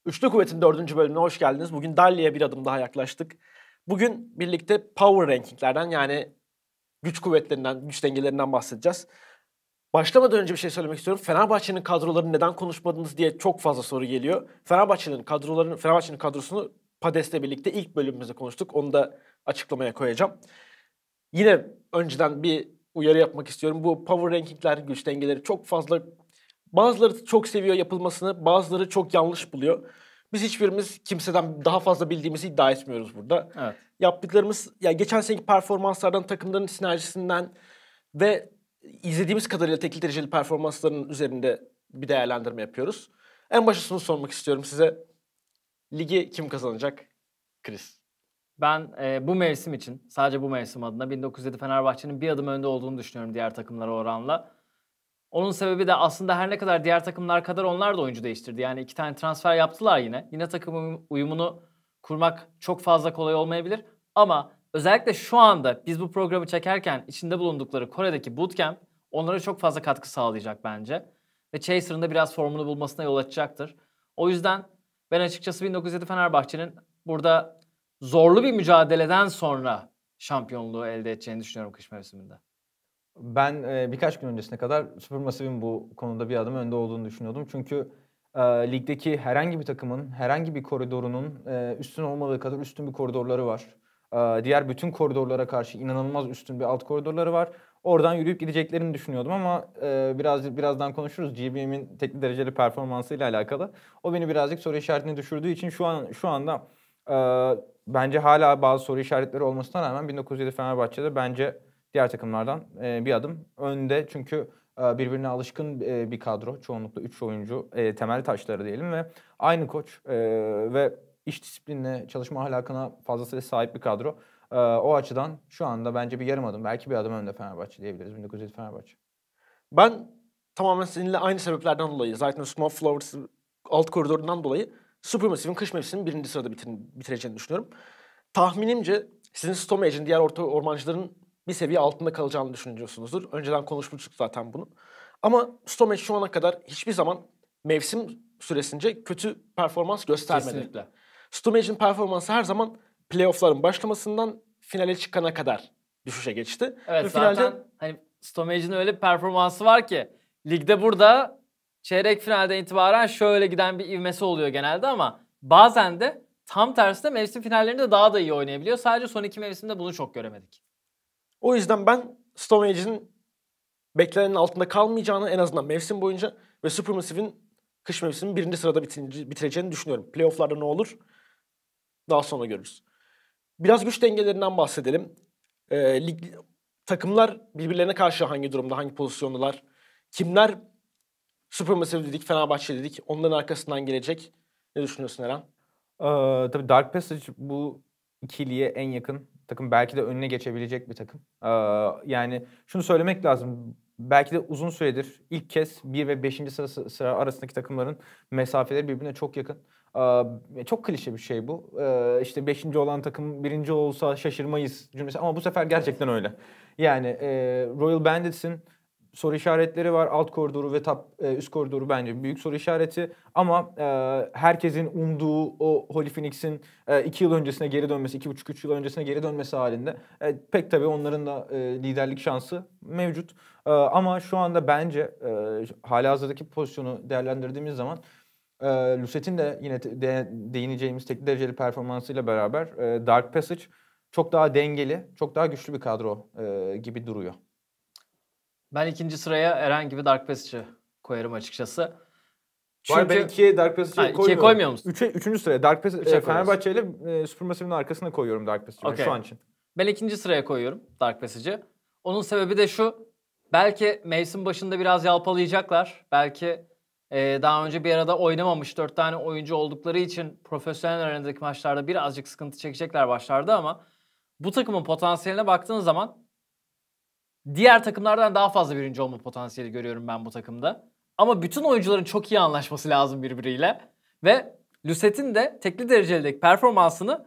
Üçlü Kuvvet'in 4. bölümüne hoş geldiniz. Bugün Dalli'ye bir adım daha yaklaştık. Bugün birlikte Power Ranking'lerden, yani güç kuvvetlerinden, güç dengelerinden bahsedeceğiz. Başlamadan önce bir şey söylemek istiyorum. Fenerbahçe'nin kadrolarını neden konuşmadınız diye çok fazla soru geliyor. Fenerbahçe'nin kadrosunu Pades'le birlikte ilk bölümümüzde konuştuk. Onu da açıklamaya koyacağım. Yine önceden bir uyarı yapmak istiyorum. Bu Power Ranking'ler, güç dengeleri çok fazla... Bazıları çok seviyor yapılmasını, bazıları çok yanlış buluyor. Biz hiçbirimiz kimseden daha fazla bildiğimizi iddia etmiyoruz burada. Evet. Yaptıklarımız, ya geçen seneki performanslardan, takımların sinerjisinden ve izlediğimiz kadarıyla tekil dereceli performansların üzerinde bir değerlendirme yapıyoruz. En başta şunu sormak istiyorum size. Ligi kim kazanacak? Chris. Ben bu mevsim için, sadece bu mevsim adına 1907 Fenerbahçe'nin bir adım önde olduğunu düşünüyorum diğer takımlara oranla. Onun sebebi de aslında her ne kadar diğer takımlar kadar onlar da oyuncu değiştirdi. Yani 2 tane transfer yaptılar yine. Yine takım uyumunu kurmak çok fazla kolay olmayabilir. Ama özellikle şu anda biz bu programı çekerken içinde bulundukları Kore'deki bootcamp onlara çok fazla katkı sağlayacak bence. Ve Chaser'ın da biraz formunu bulmasına yol açacaktır. O yüzden ben açıkçası 1907 Fenerbahçe'nin burada zorlu bir mücadeleden sonra şampiyonluğu elde edeceğini düşünüyorum kış mevsiminde. Ben birkaç gün öncesine kadar Supermassive'in bu konuda bir adım önde olduğunu düşünüyordum. Çünkü ligdeki herhangi bir takımın, herhangi bir koridorunun üstün olmadığı kadar üstün bir koridorları var. Diğer bütün koridorlara karşı inanılmaz üstün bir alt koridorları var. Oradan yürüyüp gideceklerini düşünüyordum ama birazdan konuşuruz. GBM'in teknik dereceli performansıyla alakalı. O beni birazcık soru işaretine düşürdüğü için şu anda bence hala bazı soru işaretleri olmasına rağmen 1907 Fenerbahçe'de bence diğer takımlardan bir adım önde. Çünkü birbirine alışkın bir kadro. Çoğunlukla 3 oyuncu temel taşları diyelim ve aynı koç ve iş disiplinine, çalışma ahlakına fazlasıyla sahip bir kadro. O açıdan şu anda bence bir yarım adım, belki bir adım önde Fenerbahçe diyebiliriz. 1907 Fenerbahçe. Ben tamamen seninle aynı sebeplerden dolayı, zaten Small Flowers alt koridorundan dolayı Supermassive'in kış mevsimini 1. sırada bitireceğini düşünüyorum. Tahminimce sizin Stomage'in diğer orta ormancıların bir seviye altında kalacağını düşünüyorsunuzdur. Önceden konuşmuştuk zaten bunu. Ama Stomage şu ana kadar hiçbir zaman mevsim süresince kötü performans göstermedi. Kesinlikle. Stomage'in performansı her zaman playoff'ların başlamasından finale çıkana kadar düşüşe geçti. Evet, ve zaten finalde hani Stomage'in öyle bir performansı var ki ligde burada çeyrek finalden itibaren şöyle giden bir ivmesi oluyor genelde ama bazen de tam tersine mevsim finallerinde daha da iyi oynayabiliyor. Sadece son 2 mevsimde bunu çok göremedik. o yüzden ben Stomage'in beklenenin altında kalmayacağını, en azından mevsim boyunca, ve Supermassive'in kış mevsimini 1. sırada bitireceğini düşünüyorum. Playoff'larda ne olur? Daha sonra görürüz. Biraz güç dengelerinden bahsedelim. Takımlar birbirlerine karşı hangi durumda, hangi pozisyondalar? Kimler Supermassive dedik, Fenerbahçe dedik. Onların arkasından gelecek. Ne düşünüyorsun Eren? Tabii Dark Passage bu ikiliye en yakın takım. Belki de önüne geçebilecek bir takım. Yani şunu söylemek lazım. Belki de uzun süredir ilk kez 1 ve 5. sıra arasındaki takımların mesafeleri birbirine çok yakın. Çok klişe bir şey bu. İşte 5. olan takım 1. olsa şaşırmayız cümlesi. Ama bu sefer gerçekten öyle. Yani Royal Bandits'in soru işaretleri var. Alt koridoru ve üst koridoru bence büyük soru işareti. Ama herkesin umduğu o Holy Phoenix'in 2 yıl öncesine geri dönmesi, 2,5-3 yıl öncesine geri dönmesi halinde pek tabii onların da liderlik şansı mevcut. Ama şu anda bence halihazırdaki pozisyonu değerlendirdiğimiz zaman Lucet'in de yine değineceğimiz teknik dereceli performansıyla beraber Dark Passage çok daha dengeli, çok daha güçlü bir kadro gibi duruyor. Ben 2. sıraya Eren gibi Dark Passage'ı koyarım açıkçası. Çünkü ben 2'ye Dark Passage'ı koymuyorum. 2'ye koymuyor musun? 3. sıraya Dark Passage, Fenerbahçe ile Supermassive'in arkasına koyuyorum Dark Passage'ı şu an için. Ben 2. sıraya koyuyorum Dark Passage'ı. Onun sebebi de şu. Belki mevsim başında biraz yalpalayacaklar. Belki daha önce bir arada oynamamış 4 tane oyuncu oldukları için profesyonel arenadaki maçlarda birazcık sıkıntı çekecekler başlarda ama bu takımın potansiyeline baktığın zaman diğer takımlardan daha fazla birinci olma potansiyeli görüyorum ben bu takımda. Ama bütün oyuncuların çok iyi anlaşması lazım birbiriyle. Ve Lucet'in de tekli derecelerdeki performansını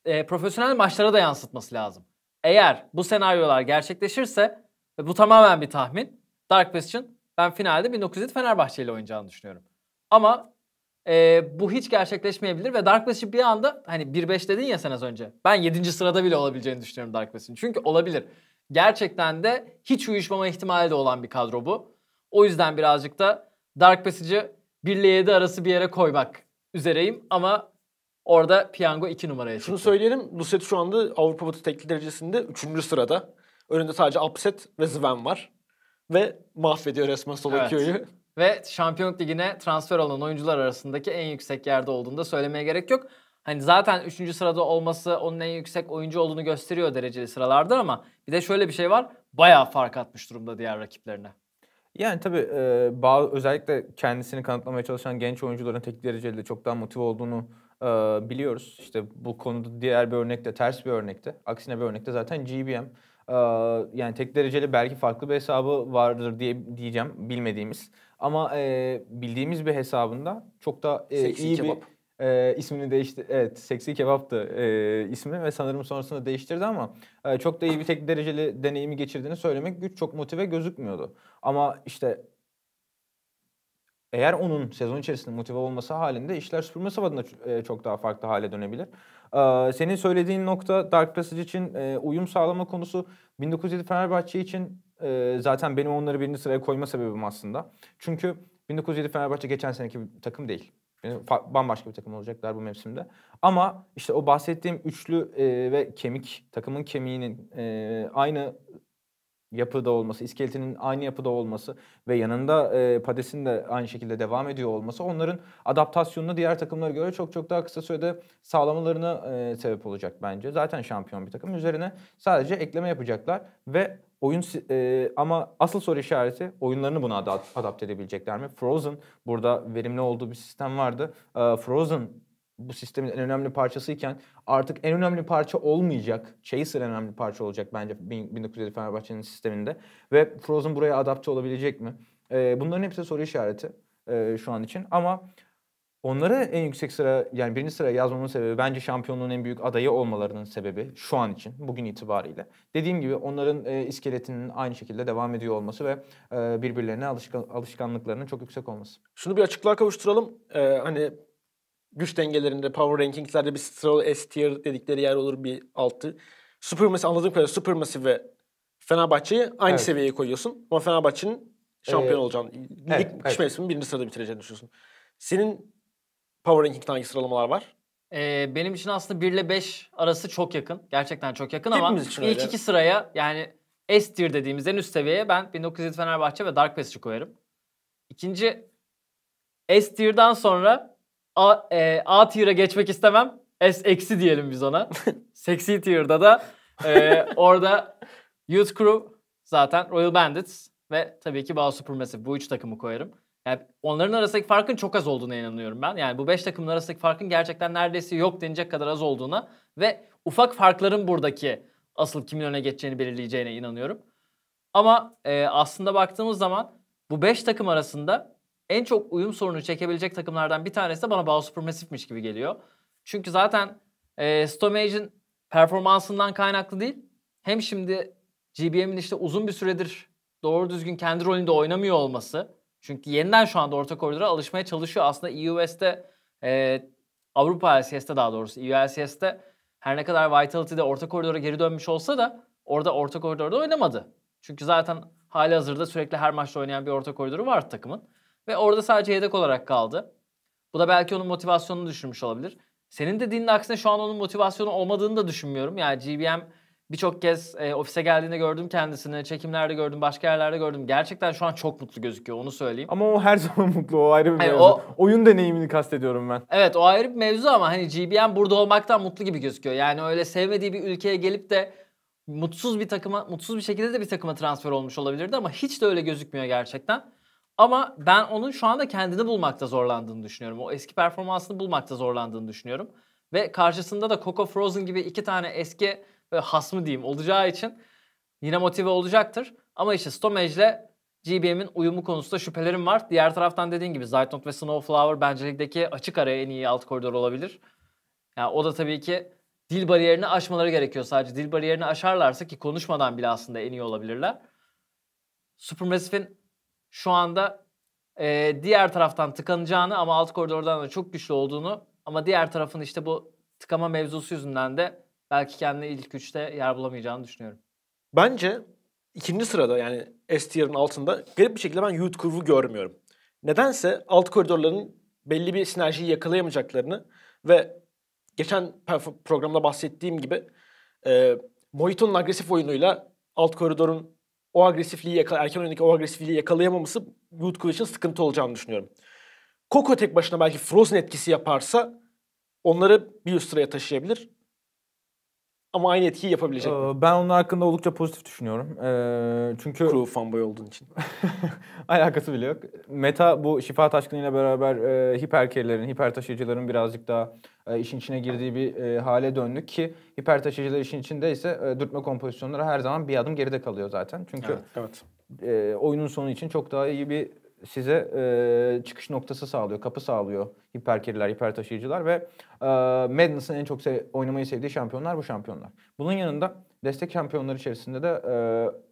profesyonel maçlara da yansıtması lazım. eğer bu senaryolar gerçekleşirse ve bu tamamen bir tahmin, Dark Passsage'ın ben finalde 1907 Fenerbahçe ile oynayacağını düşünüyorum. Ama bu hiç gerçekleşmeyebilir ve Dark Passage bir anda hani 1-5 dedin ya sen az önce. Ben 7. sırada bile olabileceğini düşünüyorum Dark Passage'in. Çünkü olabilir. Gerçekten de hiç uyuşmama ihtimali de olan bir kadro bu. O yüzden birazcık da Dark Passage'ı 1 ile 7 arası bir yere koymak üzereyim ama orada piyango 2 numaraya çıktı. Şunu söyleyelim. Lucet şu anda Avrupa Batı tekli derecesinde 3. sırada. Önünde sadece Upset ve Zven var. Ve mahvediyor resmen Solokyo'yu. Evet. Ve Şampiyonluk Ligi'ne transfer olan oyuncular arasındaki en yüksek yerde olduğunu da söylemeye gerek yok. Hani zaten 3. sırada olması onun en yüksek oyuncu olduğunu gösteriyor dereceli sıralarda ama bir de şöyle bir şey var. Bayağı fark atmış durumda diğer rakiplerine. Yani tabii özellikle kendisini kanıtlamaya çalışan genç oyuncuların tek dereceli çok daha motive olduğunu biliyoruz. İşte bu konuda diğer bir örnekte, ters bir örnekte. Aksine bir örnekte zaten GBM. Yani tek dereceli belki farklı bir hesabı vardır diyeceğim bilmediğimiz. Ama bildiğimiz bir hesabında çok da iyi kebap. ismini değişti. Evet, Seksi Kebap'tı ismi ve sanırım sonrasında değiştirdi ama çok da iyi bir tek dereceli deneyimi geçirdiğini söylemek güç, çok motive gözükmüyordu. Ama işte eğer onun sezon içerisinde motive olması halinde işler Supermassive adına çok daha farklı hale dönebilir. Senin söylediğin nokta Dark Passage için uyum sağlama konusu 1907 Fenerbahçe için zaten benim onları 1. sıraya koyma sebebim aslında. Çünkü 1907 Fenerbahçe geçen seneki bir takım değil. Bambaşka bir takım olacaklar bu mevsimde. Ama işte o bahsettiğim üçlü ve takımın kemiğinin aynı yapıda olması, iskeletinin aynı yapıda olması ve yanında Pades'in de aynı şekilde devam ediyor olması onların adaptasyonunu diğer takımlara göre çok çok daha kısa sürede sağlamalarına sebep olacak bence. Zaten şampiyon bir takım. Üzerine sadece ekleme yapacaklar ve ama asıl soru işareti oyunlarını buna adapte edebilecekler mi? Frozen burada verimli olduğu bir sistem vardı. Frozen bu sistemin en önemli parçasıyken artık en önemli parça olmayacak. Chaser en önemli parça olacak bence 1907 Fenerbahçe'nin sisteminde. Ve Frozen buraya adapte olabilecek mi? Bunların hepsi soru işareti şu an için. Ama onları en yüksek sıra yani 1. sıraya yazmamın sebebi bence şampiyonluğun en büyük adayı olmalarının sebebi şu an için bugün itibariyle. Dediğim gibi onların iskeletinin aynı şekilde devam ediyor olması ve birbirlerine alışkanlıklarının çok yüksek olması. Şunu bir açıklığa kavuşturalım. Hani güç dengelerinde, power rankinglerde bir sıralı S tier dedikleri yer olur bir altı. Supermassive anladığım kadarıyla Supermassive ve Fenerbahçe'yi aynı seviyeye koyuyorsun. Ama Fenerbahçe'nin şampiyon olacağını, lig kış mevsimini 1. sırada bitireceğini düşünüyorsun. Senin power ranking'de hangi sıralamalar var? Benim için aslında 1 ile 5 arası çok yakın. Gerçekten çok yakın ama için ilk öyle. 2 sıraya yani S tier dediğimiz en üst seviyeye ben 1907 Fenerbahçe ve Dark Passage'ı koyarım. İkinci S tier'dan sonra A tier'a geçmek istemem. S eksi diyelim biz ona. Sexy tier'da da orada Youth Crew zaten Royal Bandits ve tabii ki Bao Supermassive. Bu 3 takımı koyarım. Yani onların arasındaki farkın çok az olduğuna inanıyorum ben. Yani bu 5 takımın arasındaki farkın gerçekten neredeyse yok denecek kadar az olduğuna ve ufak farkların buradaki asıl kimin öne geçeceğini belirleyeceğine inanıyorum. Ama aslında baktığımız zaman bu 5 takım arasında en çok uyum sorunu çekebilecek takımlardan bir tanesi de bana Bao Supermassive'miş gibi geliyor. Çünkü zaten Stomage'in performansından kaynaklı değil. Hem şimdi GBM'in işte uzun bir süredir doğru düzgün kendi rolünde oynamıyor olması. Çünkü yeniden şu anda orta koridora alışmaya çalışıyor. Aslında EUS'te, Avrupa LCS'te daha doğrusu EULCS'te her ne kadar Vitality'de orta koridora geri dönmüş olsa da orada orta koridorda oynamadı. Çünkü zaten halihazırda sürekli her maçta oynayan bir orta koridoru var takımın. Ve orada sadece yedek olarak kaldı. Bu da belki onun motivasyonunu düşürmüş olabilir. Senin dediğinin aksine şu an onun motivasyonu olmadığını da düşünmüyorum. Yani GBM birçok kez ofise geldiğinde gördüm kendisini. Çekimlerde gördüm, başka yerlerde gördüm. Gerçekten şu an çok mutlu gözüküyor, onu söyleyeyim. Ama o her zaman mutlu, o ayrı bir mevzu. Oyun deneyimini kastediyorum ben. Evet, o ayrı bir mevzu ama hani GBM burada olmaktan mutlu gibi gözüküyor. Yani öyle sevmediği bir ülkeye gelip de mutsuz bir şekilde de bir takıma transfer olmuş olabilirdi ama hiç de öyle gözükmüyor gerçekten. Ama ben onun şu anda kendini bulmakta zorlandığını düşünüyorum. O eski performansını bulmakta zorlandığını düşünüyorum. Ve karşısında da Coco Frozen gibi 2 tane eski hasmı diyeyim olacağı için yine motive olacaktır. Ama işte Stomage'le GBM'in uyumu konusunda şüphelerim var. Diğer taraftan dediğin gibi Zeitnot ve Snowflower bence ligdeki açık araya en iyi alt koridor olabilir. Yani o da tabii ki dil bariyerini aşmaları gerekiyor sadece. Dil bariyerini aşarlarsa ki konuşmadan bile aslında en iyi olabilirler. Supermassive'in şu anda diğer taraftan tıkanacağını ama alt koridordan da çok güçlü olduğunu ama diğer tarafın işte bu tıkama mevzusu yüzünden de belki kendine ilk üçte yer bulamayacağını düşünüyorum. Bence ikinci sırada yani S tier'ın altında garip bir şekilde ben Youth Curve'u görmüyorum. Nedense alt koridorların belli bir sinerjiyi yakalayamayacaklarını ve geçen programda bahsettiğim gibi Mojito'nun agresif oyunuyla alt koridorun o agresifliği erken oyundaki o agresifliği yakalayamaması Youth Curve için sıkıntı olacağını düşünüyorum. Coco tek başına belki Frozen etkisi yaparsa onları bir üst sıraya taşıyabilir. Ama aynı etkiyi yapabilecek mi? Ben onun hakkında oldukça pozitif düşünüyorum. Çünkü Crew fanboy olduğun için. alakası bile yok. Meta bu şifa taşkınıyla beraber hiper carry'lerin, hiper taşıyıcıların birazcık daha işin içine girdiği bir hale döndük ki hiper taşıyıcılar işin içindeyse dürtme kompozisyonları her zaman bir adım geride kalıyor zaten. Çünkü Evet. Oyunun sonu için çok daha iyi bir size çıkış noktası sağlıyor, kapı sağlıyor hiper carry'ler, hiper taşıyıcılar ve Madness'ın en çok oynamayı sevdiği şampiyonlar bu şampiyonlar. Bunun yanında destek şampiyonlar içerisinde de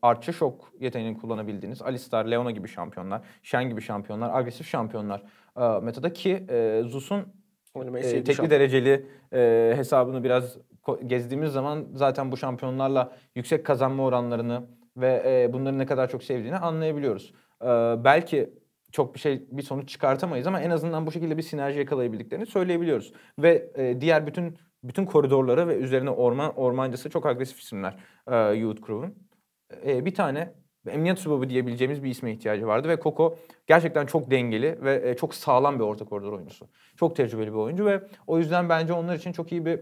artçı şok yeteneğini kullanabildiğiniz Alistar, Leona gibi şampiyonlar, Shen gibi şampiyonlar, agresif şampiyonlar metada ki Zeus'un tekli dereceli hesabını biraz gezdiğimiz zaman zaten bu şampiyonlarla yüksek kazanma oranlarını ve bunları ne kadar çok sevdiğini anlayabiliyoruz. Belki çok bir sonuç çıkartamayız ama en azından bu şekilde bir sinerji yakalayabildiklerini söyleyebiliyoruz. Ve diğer bütün koridorları ve üzerine ormancısı çok agresif isimler Youth Crew'un. Bir tane Emniyet Sububu diyebileceğimiz bir isme ihtiyacı vardı ve Coco gerçekten çok dengeli ve çok sağlam bir orta koridor oyuncusu. Çok tecrübeli bir oyuncu ve o yüzden bence onlar için çok iyi bir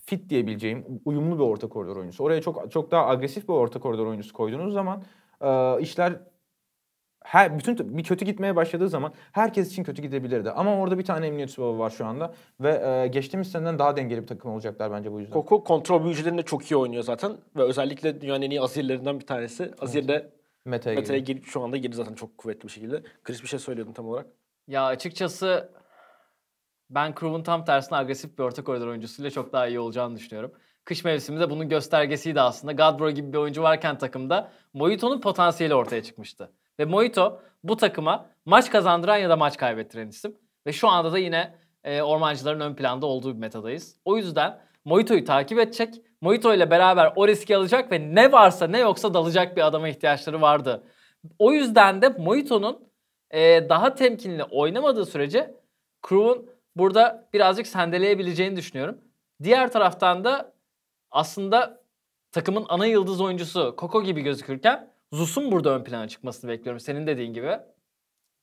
fit diyebileceğim uyumlu bir orta koridor oyuncusu. Oraya çok daha agresif bir orta koridor oyuncusu koyduğunuz zaman işler bir kötü gitmeye başladığı zaman herkes için kötü gidebilirdi. Ama orada bir tane Emniyet Sububu var şu anda ve geçtiğimiz seneden daha dengeli bir takım olacaklar bence bu yüzden. Coco kontrol büyücülerinde çok iyi oynuyor zaten ve özellikle dünyanın en iyi Azir'lerinden bir tanesi. Azir de meta'ya girip şu anda girdi zaten çok kuvvetli bir şekilde. Chris bir şey söylüyordun tam olarak. Ya açıkçası ben Crew'un tam tersine agresif bir orta koridor oyuncusuyla çok daha iyi olacağını düşünüyorum. Kış mevsiminde bunun göstergesiydi aslında. Godbro gibi bir oyuncu varken takımda Mojito'nun potansiyeli ortaya çıkmıştı. Ve Mojito bu takıma maç kazandıran ya da maç kaybettiren isim. Ve şu anda da yine ormancıların ön planda olduğu bir metadayız. O yüzden Mojito'yu takip edecek. Mojito ile beraber o riski alacak ve ne varsa ne yoksa dalacak bir adama ihtiyaçları vardı. O yüzden de Mojito'nun daha temkinli oynamadığı sürece Crew'un burada birazcık sendeleyebileceğini düşünüyorum. Diğer taraftan da aslında takımın ana yıldız oyuncusu Coco gibi gözükürken Zeus'un burada ön plana çıkmasını bekliyorum senin dediğin gibi.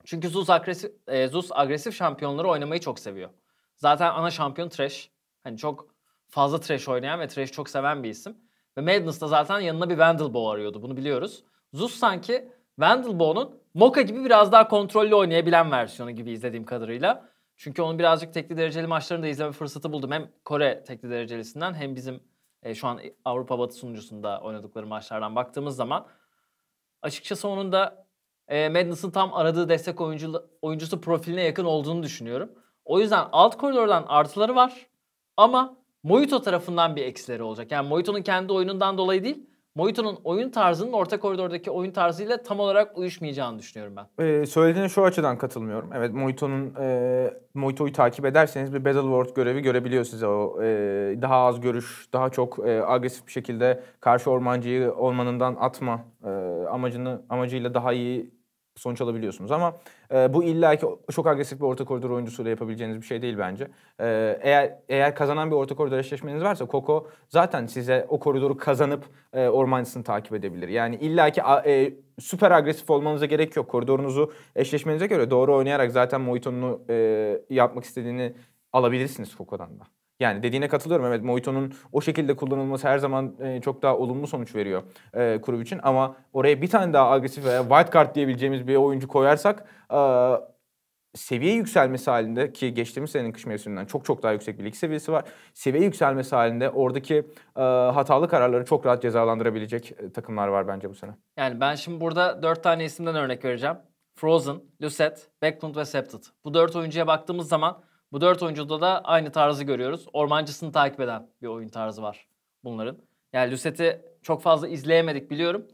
Çünkü Zeus agresif şampiyonları oynamayı çok seviyor. Zaten ana şampiyon Thresh. Hani çok fazla Thresh oynayan ve Thresh çok seven bir isim. Ve Madness'ta zaten yanına bir Vandal Bow arıyordu. Bunu biliyoruz. Zeus sanki Vandal Bow'un Moka gibi biraz daha kontrollü oynayabilen versiyonu gibi izlediğim kadarıyla. Çünkü onun birazcık tekli dereceli maçlarını da izleme fırsatı buldum. Hem Kore tekli derecelisinden hem bizim şu an Avrupa Batı sunucusunda oynadıkları maçlardan baktığımız zaman açıkçası onun da Madness'ın tam aradığı destek oyuncusu profiline yakın olduğunu düşünüyorum. O yüzden alt koridordan artıları var ama Mojito tarafından bir eksileri olacak. Yani Mojito'nun kendi oyunundan dolayı değil, Mojito'nun oyun tarzının orta koridordaki oyun tarzıyla tam olarak uyuşmayacağını düşünüyorum ben. Söylediğine şu açıdan katılmıyorum. Evet, Mojito'yu takip ederseniz bir Battleworld görevi görebiliyor size o. Daha az görüş, daha çok agresif bir şekilde karşı ormancıyı ormanından atma amacıyla daha iyi sonuç alabiliyorsunuz. Ama bu illaki çok agresif bir orta koridor oyuncusuyla yapabileceğiniz bir şey değil bence. Eğer kazanan bir orta koridor eşleşmeniz varsa Coco zaten size o koridoru kazanıp ormancısını takip edebilir. Yani illaki süper agresif olmanıza gerek yok. Koridorunuzu eşleşmenize göre doğru oynayarak zaten Mojito'nun yapmak istediğini alabilirsiniz Coco'dan da. Yani dediğine katılıyorum. Evet, Mojito'nun o şekilde kullanılması her zaman çok daha olumlu sonuç veriyor kulüp için. Ama oraya bir tane daha agresif veya wild card diyebileceğimiz bir oyuncu koyarsak seviye yükselmesi halinde ki geçtiğimiz senenin kış mevsiminden çok daha yüksek bir lig seviyesi var. Seviye yükselmesi halinde oradaki hatalı kararları çok rahat cezalandırabilecek takımlar var bence bu sene. Yani ben şimdi burada 4 tane isimden örnek vereceğim. Frozen, Lucet, Backlund ve Septed. Bu 4 oyuncuya baktığımız zaman Bu 4 oyuncuda da aynı tarzı görüyoruz. Ormancısını takip eden bir oyun tarzı var bunların. Yani Lucet'i çok fazla izleyemedik biliyorum.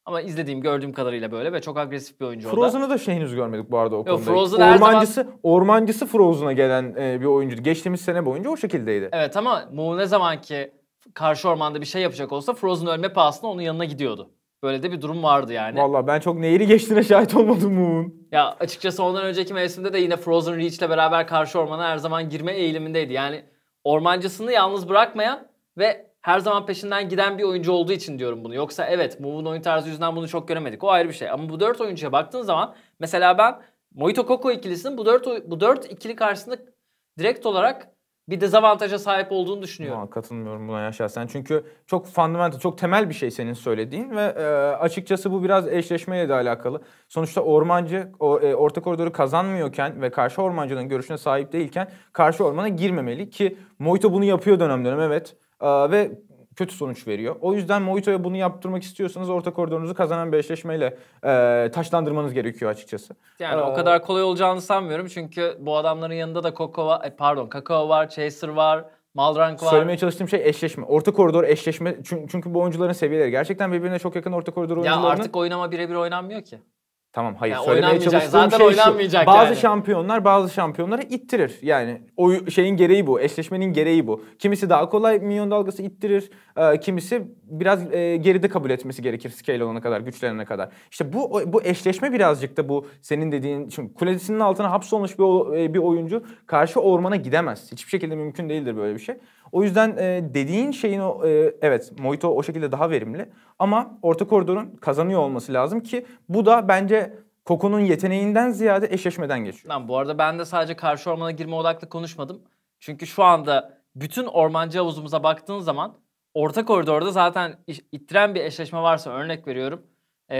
Ama izlediğim, gördüğüm kadarıyla böyle ve çok agresif bir oyuncu o da. Frozen'ı da henüz görmedik bu arada o konuda. Frozen her zaman- Ormancısı Frozen'a gelen bir oyuncuydu. Geçtiğimiz sene boyunca o şekildeydi. Evet ama Mu ne zaman ki karşı ormanda bir şey yapacak olsa Frozen ölme pahasına onun yanına gidiyordu. Böyle de bir durum vardı yani. Vallahi ben çok nehri geçtiğine şahit olmadım Moon. Ya açıkçası ondan önceki mevsimde de yine Frozen Reach'le beraber karşı ormana her zaman girme eğilimindeydi. Yani ormancısını yalnız bırakmayan ve her zaman peşinden giden bir oyuncu olduğu için diyorum bunu. Yoksa evet Move'un oyun tarzı yüzünden bunu çok göremedik. O ayrı bir şey. Ama bu 4 oyuncuya baktığın zaman mesela ben Mojito Coco ikilisinin bu 4 ikili karşısında direkt olarak bir dezavantaja sahip olduğunu düşünüyorum. Katılmıyorum buna ya şahsen. Çünkü çok fundamental, çok temel bir şey senin söylediğin ve açıkçası bu biraz eşleşmeyle de alakalı. Sonuçta ormancı orta koridoru kazanmıyorken ve karşı ormancının görüşüne sahip değilken karşı ormana girmemeli ki Mojito bunu yapıyor dönem dönem evet. Ve kötü sonuç veriyor. O yüzden Mojito'ya bunu yaptırmak istiyorsanız orta koridorunuzu kazanan bir eşleşmeyle taşlandırmanız gerekiyor açıkçası. Yani o kadar kolay olacağını sanmıyorum çünkü bu adamların yanında da Kakao var, Chaser var, Malrank var. Söylemeye çalıştığım şey eşleşme. Orta koridor eşleşme. Çünkü bu oyuncuların seviyeleri gerçekten birbirine çok yakın orta koridor oyuncularının. Ya artık oynama birebir oynanmıyor ki. Tamam hayır Ya söylemeye oynanmayacak, çalıştığım zaten şey oynanmayacak şu. Bazı yani. şampiyonlar bazı şampiyonları ittirir. Yani o şeyin gereği bu. Eşleşmenin gereği bu. Kimisi daha kolay minyon dalgası ittirir. Kimisi biraz geride kabul etmesi gerekir scale olana kadar, güçlenene kadar. İşte bu eşleşme birazcık da bu senin dediğin. Çünkü kulesinin altına hapsolmuş bir oyuncu karşı ormana gidemez. Hiçbir şekilde mümkün değildir böyle bir şey. O yüzden dediğin şeyin evet Mojito o şekilde daha verimli ama orta koridorun kazanıyor olması lazım ki bu da bence Coco'nun yeteneğinden ziyade eşleşmeden geçiyor. Lan bu arada ben de sadece karşı ormana girme odaklı konuşmadım. Çünkü şu anda bütün ormancı havuzumuza baktığın zaman orta koridorda zaten ittiren bir eşleşme varsa örnek veriyorum.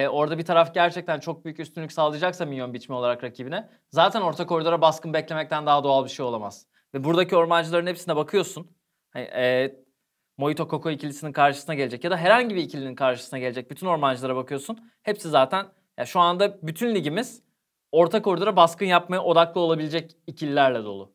Orada bir taraf gerçekten çok büyük üstünlük sağlayacaksa minyon biçme olarak rakibine zaten orta koridora baskın beklemekten daha doğal bir şey olamaz. Ve buradaki ormancıların hepsine bakıyorsun. Mojito Coco ikilisinin karşısına gelecek ya da herhangi bir ikilinin karşısına gelecek bütün ormancılara bakıyorsun. Hepsi zaten ya şu anda bütün ligimiz orta koridora baskın yapmaya odaklı olabilecek ikililerle dolu.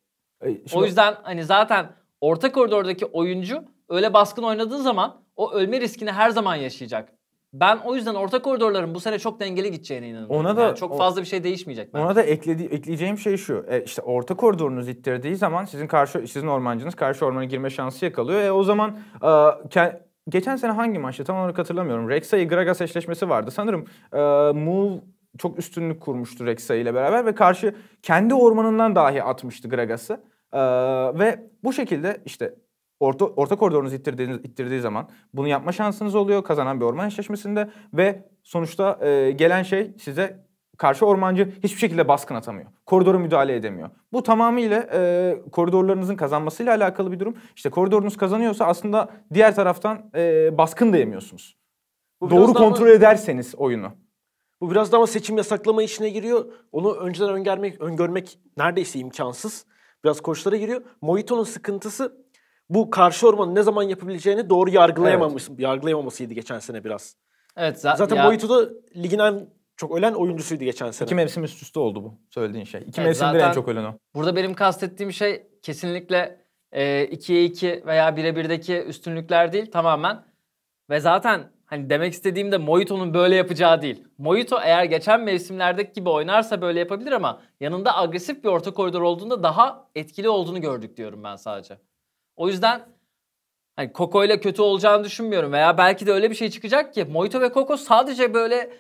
O yüzden hani zaten orta koridordaki oyuncu öyle baskın oynadığı zaman o ölme riskini her zaman yaşayacak. Ben o yüzden orta koridorların bu sene çok dengeli gideceğine inanıyorum. Ona da yani çok fazla bir şey değişmeyecek bence. Ona da ekleyeceğim şey şu. İşte orta koridorunuz ittirdiği zaman sizin ormancınız karşı ormana girme şansı yakalıyor. O zaman geçen sene hangi maçta tam olarak hatırlamıyorum. Rek'Sai Gragas eşleşmesi vardı. Sanırım Move çok üstünlük kurmuştu Rek'Sai ile beraber ve karşı kendi ormanından dahi atmıştı Gragas'ı. Ve bu şekilde işte orta koridorunuzu ittirdiği zaman bunu yapma şansınız oluyor kazanan bir orman eşleşmesinde ve sonuçta gelen şey size karşı ormancı hiçbir şekilde baskın atamıyor. Koridora müdahale edemiyor. Bu tamamıyla koridorlarınızın kazanmasıyla alakalı bir durum. İşte koridorunuz kazanıyorsa aslında diğer taraftan baskın da yemiyorsunuz. Doğru kontrol ederseniz oyunu. Bu biraz da ama seçim yasaklama işine giriyor. Onu önceden öngörmek neredeyse imkansız. Biraz koçlara giriyor. Mojito'nun sıkıntısı bu karşı ormanı ne zaman yapabileceğini doğru yargılayamamasıydı geçen sene biraz. Evet zaten Mojito da ligin en çok ölen oyuncusuydu geçen sene. 2 mevsim üst üste oldu bu söylediğin şey. 2 Evet, mevsimdir en çok ölen o. Burada benim kastettiğim şey kesinlikle 2'ye 2 veya 1'e 1'deki üstünlükler değil tamamen. Ve zaten hani demek istediğim de Mojito'nun böyle yapacağı değil. Mojito eğer geçen mevsimlerdeki gibi oynarsa böyle yapabilir ama yanında agresif bir orta koridor olduğunda daha etkili olduğunu gördük diyorum ben sadece. O yüzden hani Coco ile kötü olacağını düşünmüyorum veya belki de öyle bir şey çıkacak ki Mojito ve Coco sadece böyle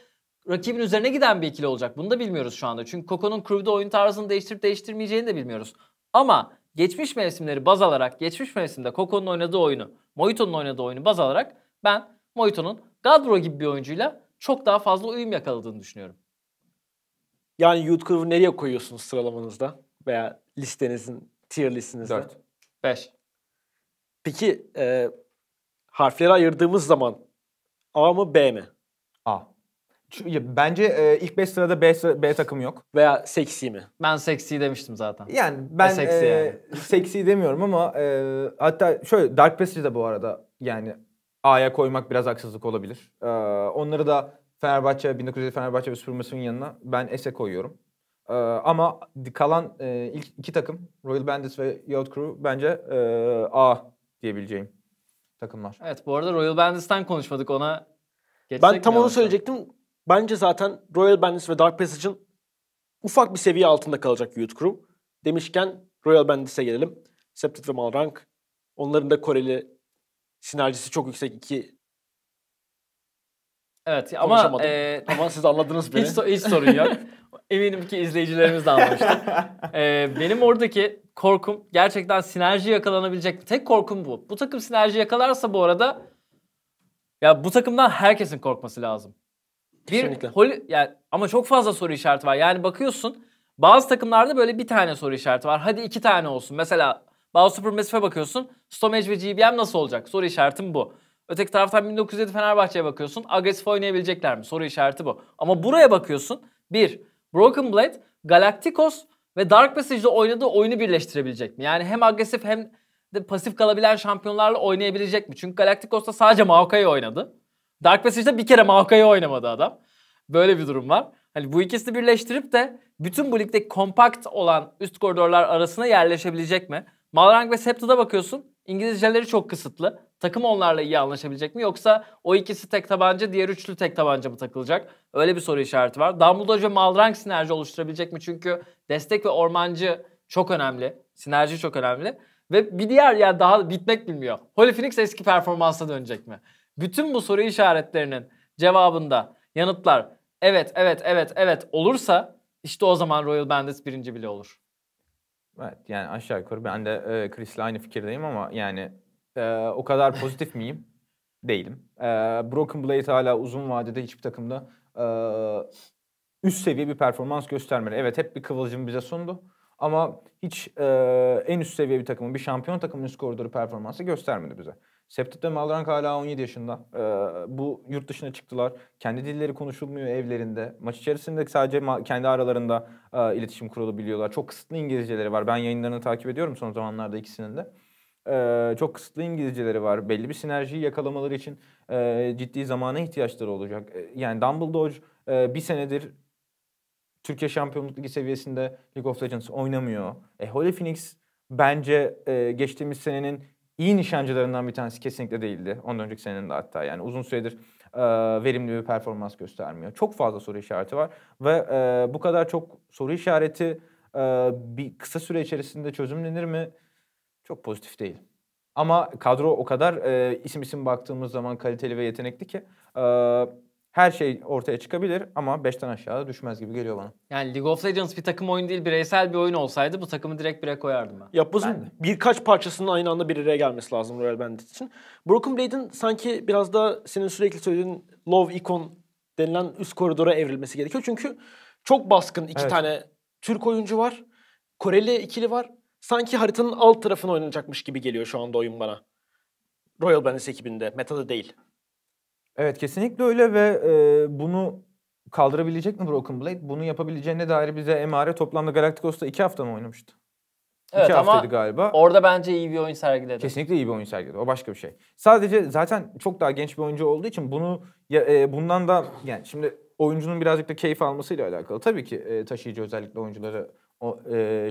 rakibin üzerine giden bir ikili olacak. Bunu da bilmiyoruz şu anda. Çünkü Coco'nun Crew'de oyun tarzını değiştirip değiştirmeyeceğini de bilmiyoruz. Ama geçmiş mevsimleri baz alarak, geçmiş mevsimde Coco'nun oynadığı oyunu, Mojito'nun oynadığı oyunu baz alarak ben Mojito'nun Gadbro gibi bir oyuncuyla çok daha fazla uyum yakaladığını düşünüyorum. Yani Youth Curve'ı nereye koyuyorsunuz sıralamanızda? Veya listenizin, tier listinizde? 4. 5. Peki harfleri ayırdığımız zaman A mı B mi? A. Bence ilk 5 sırada B takım yok. Veya seksi mi? Ben seksi demiştim zaten. Yani ben seksi yani. seksi demiyorum ama hatta şöyle Dark Passage'i de bu arada yani A'ya koymak biraz haksızlık olabilir. Onları da 1907 Fenerbahçe ve Supermassive'in yanına ben S'e koyuyorum. Ama kalan ilk iki takım Royal Bandits ve Yacht Crew bence A diyebileceğim takımlar. Evet, bu arada Royal Bandits'ten konuşmadık, ona geçsek Ben mi tam onu yavaştan? söyleyecektim. Bence zaten Royal Bandits ve Dark Passage'ın ufak bir seviye altında kalacak Youth Crew. Demişken Royal Bandits'e gelelim. Septed ve Malrang. Onların da Koreli sinerjisi çok yüksek iki. Evet ama Konuşamadım. Ama siz anladınız beni. hiç sorun yok. Eminim ki izleyicilerimiz de anlamıştır. Benim oradaki korkum gerçekten sinerji yakalanabilecek mi? Tek korkum bu. Bu takım sinerji yakalarsa bu arada ya bu takımdan herkesin korkması lazım. Kesinlikle. Yani ama çok fazla soru işareti var. Yani bakıyorsun bazı takımlarda böyle bir tane soru işareti var. Hadi 2 tane olsun. Mesela Bao Supermassive'e bakıyorsun. Stomage ve GBM nasıl olacak? Soru işaretim bu. Öteki taraftan 1907 Fenerbahçe'ye bakıyorsun. Agresif oynayabilecekler mi? Soru işareti bu. Ama buraya bakıyorsun. Broken Blade, Galacticos ve Dark Passage'de oynadığı oyunu birleştirebilecek mi? Yani hem agresif hem de pasif kalabilen şampiyonlarla oynayabilecek mi? Çünkü Galacticos'ta sadece Maokai'yi oynadı. Dark Passage'da bir kere Maokai'yi oynamadı adam. Böyle bir durum var. Hani bu ikisini birleştirip de bütün bu ligdeki kompakt olan üst koridorlar arasına yerleşebilecek mi? Malrang ve Septed'a bakıyorsun. İngilizceleri çok kısıtlı. Takım onlarla iyi anlaşabilecek mi? Yoksa o ikisi tek tabanca, diğer üçlü tek tabanca mı takılacak? Öyle bir soru işareti var. Dumbledore ve Malrang sinerji oluşturabilecek mi? Çünkü destek ve ormancı çok önemli. Sinerji çok önemli. Ve bir diğer yer daha bitmek bilmiyor. Holy Phoenix eski performansa dönecek mi? Bütün bu soru işaretlerinin cevabında yanıtlar evet olursa işte o zaman Royal Bandits birinci bile olur. Evet, yani aşağı yukarı ben de Chris'le aynı fikirdeyim ama yani o kadar pozitif miyim? Değilim. Broken Blade hala uzun vadede hiçbir takımda üst seviye bir performans göstermedi. Evet, hep bir kıvılcım bize sundu ama hiç en üst seviye bir takımın, bir şampiyon takımın üst koridoru performansı göstermedi bize. Septed ve Malrang hala 17 yaşında. Bu yurt dışına çıktılar. Kendi dilleri konuşulmuyor evlerinde. Maç içerisinde sadece kendi aralarında iletişim kurulabiliyorlar. Çok kısıtlı İngilizceleri var. Ben yayınlarını takip ediyorum son zamanlarda ikisinin de. Çok kısıtlı İngilizceleri var. Belli bir sinerjiyi yakalamaları için ciddi zamana ihtiyaçları olacak. Yani Dumbledore bir senedir Türkiye Şampiyonluk Ligi seviyesinde League of Legends oynamıyor. Holy Phoenix bence geçtiğimiz senenin iyi nişancılarından bir tanesi kesinlikle değildi. Ondan önceki senenin de hatta yani uzun süredir verimli bir performans göstermiyor. Çok fazla soru işareti var ve bu kadar çok soru işareti bir kısa süre içerisinde çözümlenir mi? Çok pozitif değil. Ama kadro o kadar isim baktığımız zaman kaliteli ve yetenekli ki her şey ortaya çıkabilir ama 5'ten aşağı düşmez gibi geliyor bana. Yani League of Legends bir takım oyunu değil, bireysel bir oyun olsaydı bu takımı direkt 1'e koyardım ben. Yapboz'un birkaç parçasının aynı anda bir araya gelmesi lazım Royal Bandits için. Broken Blade'in sanki biraz da senin sürekli söylediğin Love Icon denilen üst koridora evrilmesi gerekiyor. Çünkü çok baskın iki tane Türk oyuncu var. Koreli ikili var. Sanki haritanın alt tarafına oynanacakmış gibi geliyor şu anda oyun bana. Royal Bandits ekibinde. Meta'da değil. Evet, kesinlikle öyle ve bunu kaldırabilecek mi Broken Blade? Bunu yapabileceğine dair bize emare toplamda Galacticos'ta 2 hafta mı oynamıştı? Evet 2 ama haftaydı galiba. orada bence iyi bir oyun sergiledi. Kesinlikle iyi bir oyun sergiledi. O başka bir şey. Sadece zaten çok daha genç bir oyuncu olduğu için bunu bundan da yani şimdi oyuncunun birazcık da keyif almasıyla alakalı. Tabii ki taşıyıcı özellikle oyuncuları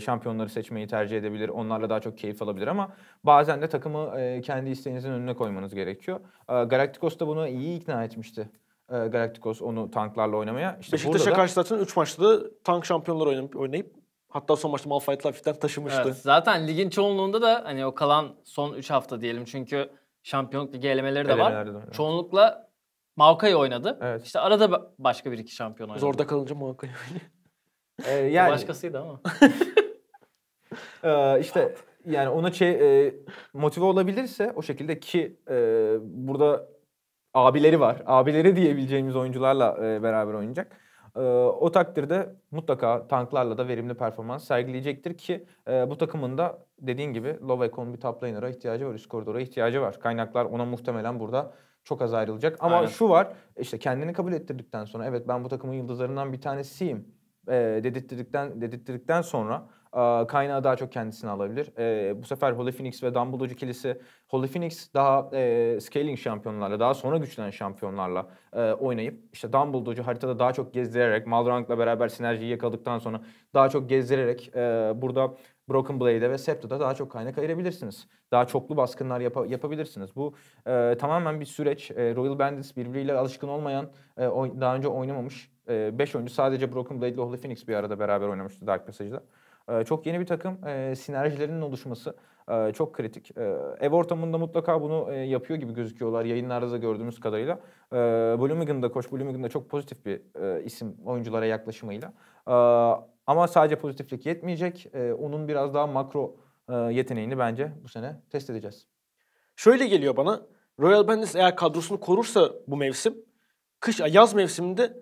şampiyonları seçmeyi tercih edebilir. Onlarla daha çok keyif alabilir ama bazen de takımı kendi isteğinizin önüne koymanız gerekiyor. Galacticos da bunu iyi ikna etmişti. Galacticos onu tanklarla oynamaya. İşte Beşiktaş'a karşı zaten 3 maçta da tank şampiyonlar oynayıp hatta son maçta Malphite'la hafiften taşımıştı. Evet, zaten ligin çoğunluğunda da hani o kalan son 3 hafta diyelim çünkü Şampiyonluk Ligi elemeleri de var. Evet. Çoğunlukla Maokai oynadı. Evet. İşte arada başka bir iki şampiyon oynadı. Zorda kalınca muhakkak. Yani Başkasıydı ama. işte yani ona motive olabilirse o şekilde ki burada abileri var. Abileri diyebileceğimiz oyuncularla beraber oynayacak. O takdirde mutlaka tanklarla da verimli performans sergileyecektir ki bu takımın da dediğin gibi Lovecon bir top laner'a ihtiyacı var. Üst koridora ihtiyacı var. Kaynaklar ona muhtemelen burada çok az ayrılacak. Ama Aynen. şu var işte kendini kabul ettirdikten sonra evet ben bu takımın yıldızlarından bir tanesiyim dedirttirdikten sonra Kaynağı daha çok kendisine alabilir. Bu sefer Holy Phoenix ve Dumbledore ikilisi, Holy Phoenix daha scaling şampiyonlarla, daha sonra güçlenen şampiyonlarla oynayıp işte Dumbledore'u haritada daha çok gezdirerek, Malrank'la beraber sinerjiyi yakaladıktan sonra daha çok gezdirerek burada Broken Blade'e ve Scepter'da daha çok kaynak ayırabilirsiniz. Daha çoklu baskınlar yapabilirsiniz. Bu tamamen bir süreç. Royal Bandits birbiriyle alışkın olmayan, daha önce oynamamış 5 oyuncu sadece Broken Blade ile Holy Phoenix bir arada beraber oynamıştı Dark Passage'da. Çok yeni bir takım. Sinerjilerinin oluşması çok kritik. Ev ortamında mutlaka bunu yapıyor gibi gözüküyorlar. Yayınlarda da gördüğümüz kadarıyla. Bloomington'da, Koç Bloomington'da çok pozitif bir isim oyunculara yaklaşımıyla. Ama sadece pozitiflik yetmeyecek. Onun biraz daha makro yeteneğini bence bu sene test edeceğiz. Şöyle geliyor bana. Royal Bandits eğer kadrosunu korursa bu mevsim, yaz mevsiminde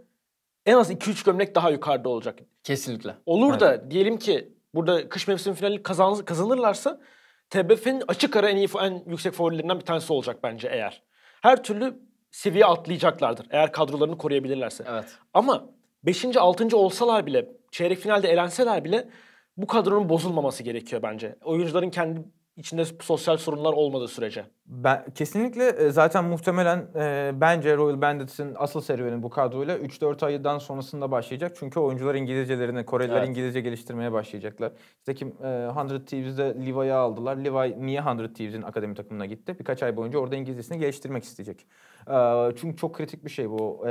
en az 2-3 gömlek daha yukarıda olacak. Kesinlikle. Olur da diyelim ki burada kış mevsim finali kazanırlarsa TBF'nin açık ara en yüksek favorilerinden bir tanesi olacak bence eğer. Her türlü seviye atlayacaklardır eğer kadrolarını koruyabilirlerse. Evet. Ama 5. 6. olsalar bile, çeyrek finalde elenseler bile bu kadronun bozulmaması gerekiyor bence. Oyuncuların kendi içinde sosyal sorunlar olmadığı sürece. Ben kesinlikle zaten muhtemelen bence Royal Bandits'in asıl serüveni bu kadroyla 3-4 aydan sonrasında başlayacak. Çünkü oyuncular İngilizcelerini, Koreliler İngilizce geliştirmeye başlayacaklar. İşte kim 100 Thieves'de Levi'yi aldılar. Levi niye 100 Thieves'in akademi takımına gitti? Birkaç ay boyunca orada İngilizcesini geliştirmek isteyecek. Çünkü çok kritik bir şey bu.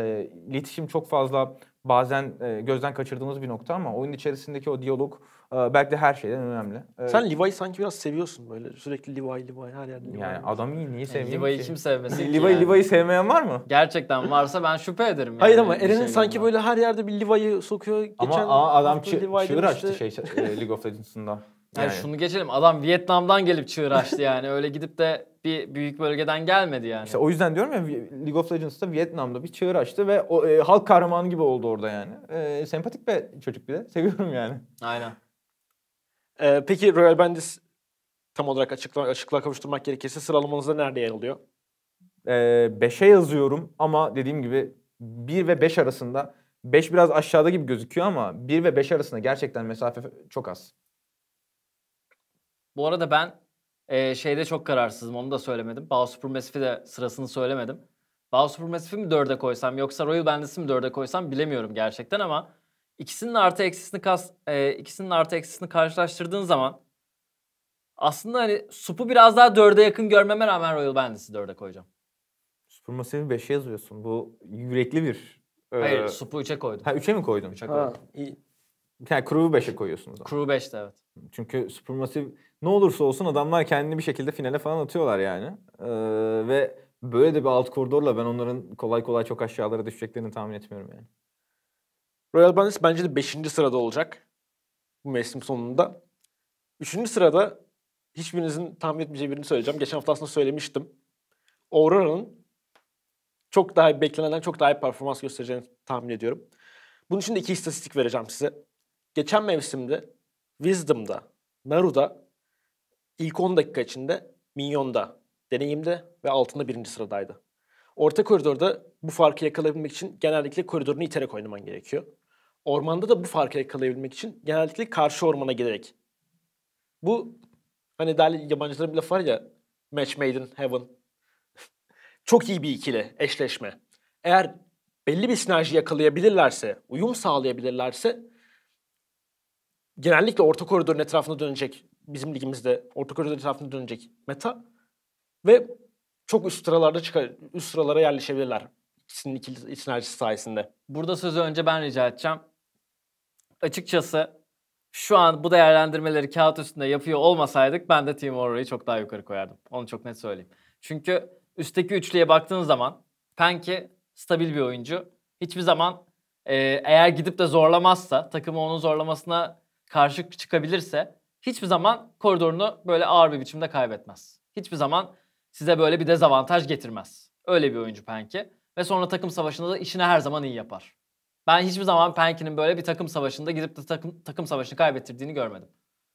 İletişim çok fazla bazen gözden kaçırdığımız bir nokta ama oyun içerisindeki o diyalog belki de her şeyden önemli. Sen Levi'yi sanki biraz seviyorsun böyle. Sürekli Levi her yerde Levi. Yani adam iyi, niye sevmiyor Levi'yi ki? kim sevmesin ki yani? Levi'yi sevmeyen var mı? Gerçekten varsa ben şüphe ederim. Yani Hayır ama bir Eren'in şey sanki var. böyle her yerde bir Levi'yi sokuyor. Ama adam hafta Levi çığır açtı demişti. League of Legends'ında. Yani şunu geçelim. Adam Vietnam'dan gelip çığır açtı yani. Öyle gidip de bir büyük bölgeden gelmedi yani. İşte o yüzden diyorum ya League of Legends'ta Vietnam'da bir çığır açtı ve o, halk kahramanı gibi oldu orada yani. Sempatik bir çocuk bir de. Seviyorum yani. Aynen. Peki Royal Bandits tam olarak açıklığa kavuşturmak gerekirse sıralamanızda nerede yer alıyor? 5'e yazıyorum ama dediğim gibi 1 ve 5 arasında 5 biraz aşağıda gibi gözüküyor ama 1 ve 5 arasında gerçekten mesafe çok az. Bu arada ben şeyde çok kararsızım. Onu da söylemedim. Bao Supermassive'i de sırasını söylemedim. Bao Supermassive'i mi 4'e koysam yoksa Royal Bandits'i mi 4'e koysam bilemiyorum gerçekten ama ikisinin artı eksisini karşılaştırdığın zaman aslında hani Sup'u biraz daha 4'e yakın görmeme rağmen Royal Bandits'i 4'e koyacağım. Supermassive'i 5'e yazıyorsun. Bu yürekli bir... Hayır, Sup'u 3'e koydum. Ha 3'e mi koydun? 3'e koydum. İyi. Yani Crew'u 5'e koyuyorsun o zaman. Crew 5'te evet. Çünkü Supermassive ne olursa olsun adamlar kendini bir şekilde finale falan atıyorlar yani. Ve böyle de bir alt koridorla ben onların kolay kolay çok aşağılara düşeceklerini tahmin etmiyorum yani. Royal Bandits bence de 5. sırada olacak bu mevsim sonunda. 3. sırada hiçbirinizin tahmin etmeyeceği birini söyleyeceğim. Geçen hafta aslında söylemiştim. Aurora'nın çok daha beklenenden çok daha iyi performans göstereceğini tahmin ediyorum. Bunun için de 2 istatistik vereceğim size. Geçen mevsimde Wisdom'da, Naru'da ilk 10 dakika içinde Minyon'da, Deneyim'de ve altında 1. sıradaydı. Orta koridorda bu farkı yakalayabilmek için genellikle koridorunu iterek oynaman gerekiyor. Ormanda da bu farkı yakalayabilmek için genellikle karşı ormana giderek. Bu hani derli yabancıların bir lafı var ya, match made in heaven. Çok iyi bir ikili, eşleşme. Eğer belli bir sinerji yakalayabilirlerse, uyum sağlayabilirlerse genellikle orta koridorun etrafında dönecek, bizim ligimizde orta koridorun etrafında dönecek meta ve çok üst sıralara yerleşebilirler ikisinin ikili sinerjisi sayesinde. Burada sözü önce ben rica edeceğim. Açıkçası şu an bu değerlendirmeleri kağıt üstünde yapıyor olmasaydık ben de Team Aurora'yı çok daha yukarı koyardım. Onu çok net söyleyeyim. Çünkü üstteki üçlüye baktığın zaman Penki stabil bir oyuncu. Hiçbir zaman eğer gidip de zorlamazsa, takımı onun zorlamasına karşı çıkabilirse hiçbir zaman koridorunu böyle ağır bir biçimde kaybetmez. Hiçbir zaman size böyle bir dezavantaj getirmez. Öyle bir oyuncu Penki. Ve sonra takım savaşında da işini her zaman iyi yapar. Ben hiçbir zaman Penki'nin böyle bir takım savaşında gidip de takım savaşını kaybettirdiğini görmedim.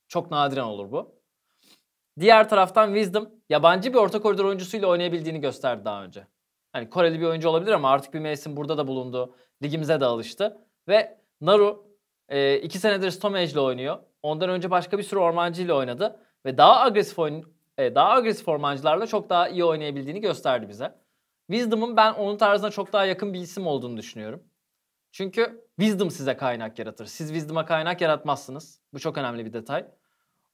Çok nadiren olur bu. Diğer taraftan Wisdom yabancı bir orta koridor oyuncusuyla oynayabildiğini gösterdi daha önce. Hani Koreli bir oyuncu olabilir ama artık bir mevsim burada da bulundu. Ligimize de alıştı. Ve Naru 2 senedir Stomage ile oynuyor. Ondan önce başka bir sürü ormancı ile oynadı. Ve daha agresif ormancılarla çok daha iyi oynayabildiğini gösterdi bize. Wisdom'un ben onun tarzına çok daha yakın bir isim olduğunu düşünüyorum. Çünkü Wisdom size kaynak yaratır. Siz Wisdom'a kaynak yaratmazsınız. Bu çok önemli bir detay.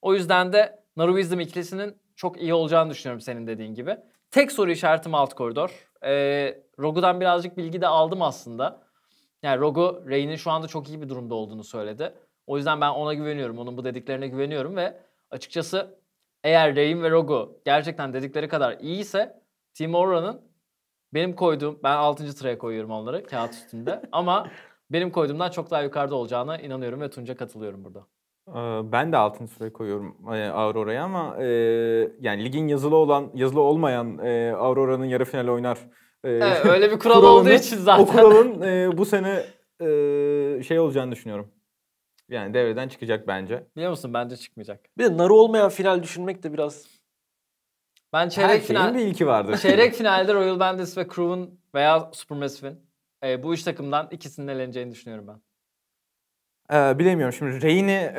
O yüzden de Naru Wisdom ikilisinin çok iyi olacağını düşünüyorum senin dediğin gibi. Tek soru işaretim alt koridor. Rogue'dan birazcık bilgi de aldım aslında. Yani Rogue, Rey'nin şu anda çok iyi bir durumda olduğunu söyledi. O yüzden ben ona güveniyorum. Onun bu dediklerine güveniyorum ve açıkçası eğer Rey'in ve Rogue gerçekten dedikleri kadar iyiyse Team Aurora'nın benim koyduğum, ben 6. sıraya koyuyorum onları kağıt üstünde ama benim koyduğumdan çok daha yukarıda olacağına inanıyorum ve Tunç'a katılıyorum burada. Ben de 6. sıraya koyuyorum Aurora'ya ama yani ligin yazılı olmayan Aurora'nın yarı final oynar. Evet, öyle bir kural olduğu için zaten. O kuralın bu sene şey olacağını düşünüyorum. Yani devreden çıkacak bence. Biliyor musun? Bence çıkmayacak. Bir de Naru olmayan final düşünmek de biraz... Ben çeyrek final... bir ilki vardır. Çeyrek finalde Royal Bandits ve Crew'un veya Supermassive'in bu 3 takımdan ikisinin eleneceğini düşünüyorum ben. Bilemiyorum. Şimdi Rey'ni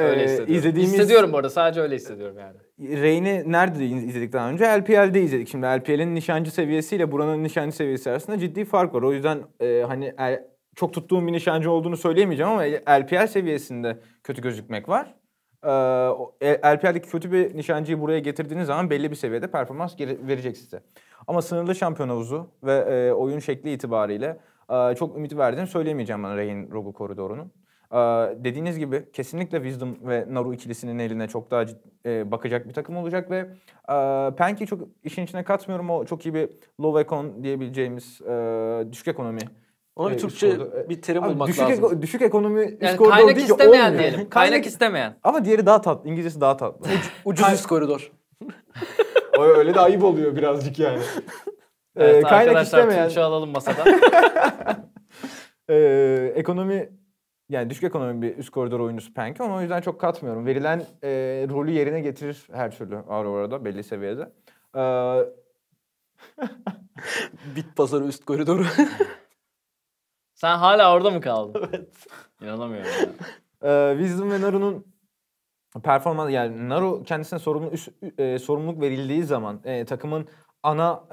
izlediğimiz... Hissediyorum bu arada. Sadece öyle hissediyorum yani. Rey'ni nerede izledik daha önce? LPL'de izledik. Şimdi LPL'in nişancı seviyesiyle buranın nişancı seviyesi arasında ciddi fark var. O yüzden hani çok tuttuğum bir nişancı olduğunu söyleyemeyeceğim ama LPL seviyesinde kötü gözükmek var. LPL'deki kötü bir nişancıyı buraya getirdiğiniz zaman belli bir seviyede performans verecek size. Ama sınırlı şampiyon havuzu ve oyun şekli itibariyle çok ümit verdiğini söyleyemeyeceğim ben Rey'in Rogue koridorunun. Dediğiniz gibi kesinlikle Wisdom ve Naru ikilisinin eline çok daha bakacak bir takım olacak ve Penki çok işin içine katmıyorum. O çok iyi bir low econ diyebileceğimiz düşük ekonomi. Ona bir Türkçe bir terim bulmak lazım. Düşük ekonomi yani kaynak istemeyen diyelim. Kaynak istemeyen. Ama diğeri daha tatlı. İngilizcesi daha tatlı. Ucuz üst koridor. Öyle de ayıp oluyor birazcık yani. Evet, kaynak istemeyen. Tunç'u alalım masadan. Ekonomi yani düşük ekonomi bir üst koridor oyuncusu Penki. Onu o yüzden çok katmıyorum. Verilen rolü yerine getirir her türlü Aurora'da belli seviyede. Bit pazarı üst koridoru. Sen hala orada mı kaldın? Evet. İnanamıyorum ya. Wisdom ve Naru'nun performans yani Naru kendisine sorumluluk verildiği zaman takımın ana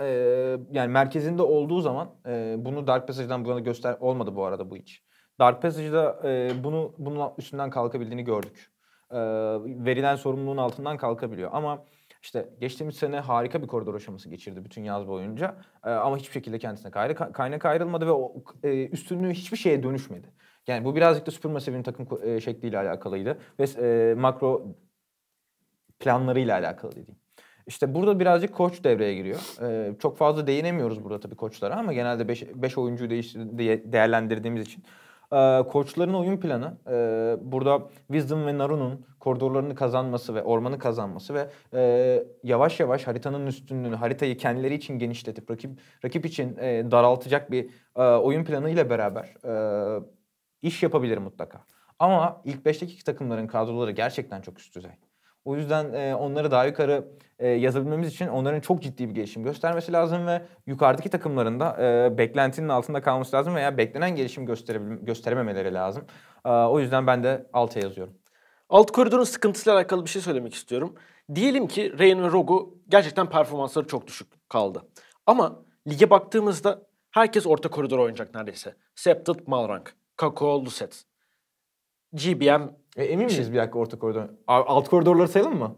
yani merkezinde olduğu zaman bunu Dark Passage'dan buna olmadı bu arada bu hiç. Dark Passage'da bunun üstünden kalkabildiğini gördük. Verilen sorumluluğun altından kalkabiliyor ama işte geçtiğimiz sene harika bir koridor aşaması geçirdi bütün yaz boyunca. Ama hiçbir şekilde kendisine kaynak ayrılmadı ve o üstünlüğü hiçbir şeye dönüşmedi. Yani bu birazcık da Supermassive'in takım şekliyle alakalıydı ve makro planlarıyla alakalı diyeyim. İşte burada birazcık koç devreye giriyor. Çok fazla değinemiyoruz burada tabii koçlara ama genelde 5 oyuncuyu değerlendirdiğimiz için. Koçların oyun planı burada Wisdom ve Naru'nun koridorlarını kazanması ve ormanı kazanması ve yavaş yavaş haritanın üstünlüğünü, haritayı kendileri için genişletip rakip için daraltacak bir oyun planı ile beraber iş yapabilir mutlaka. Ama ilk 5'teki takımların kadroları gerçekten çok üst düzey. O yüzden onları daha yukarı yazabilmemiz için onların çok ciddi bir gelişim göstermesi lazım ve yukarıdaki takımların da beklentinin altında kalması lazım veya beklenen gelişim gösterememeleri lazım. O yüzden ben de 6'ya yazıyorum. Alt koridorun sıkıntısıyla alakalı bir şey söylemek istiyorum. Diyelim ki Rain ve Rogue gerçekten performansları çok düşük kaldı. Ama lige baktığımızda herkes orta koridor oynayacak neredeyse. Septed, Malrang, Kakao, Lucet, GBM. Emin miyiz bir dakika orta koridor? Alt koridorları sayalım mı?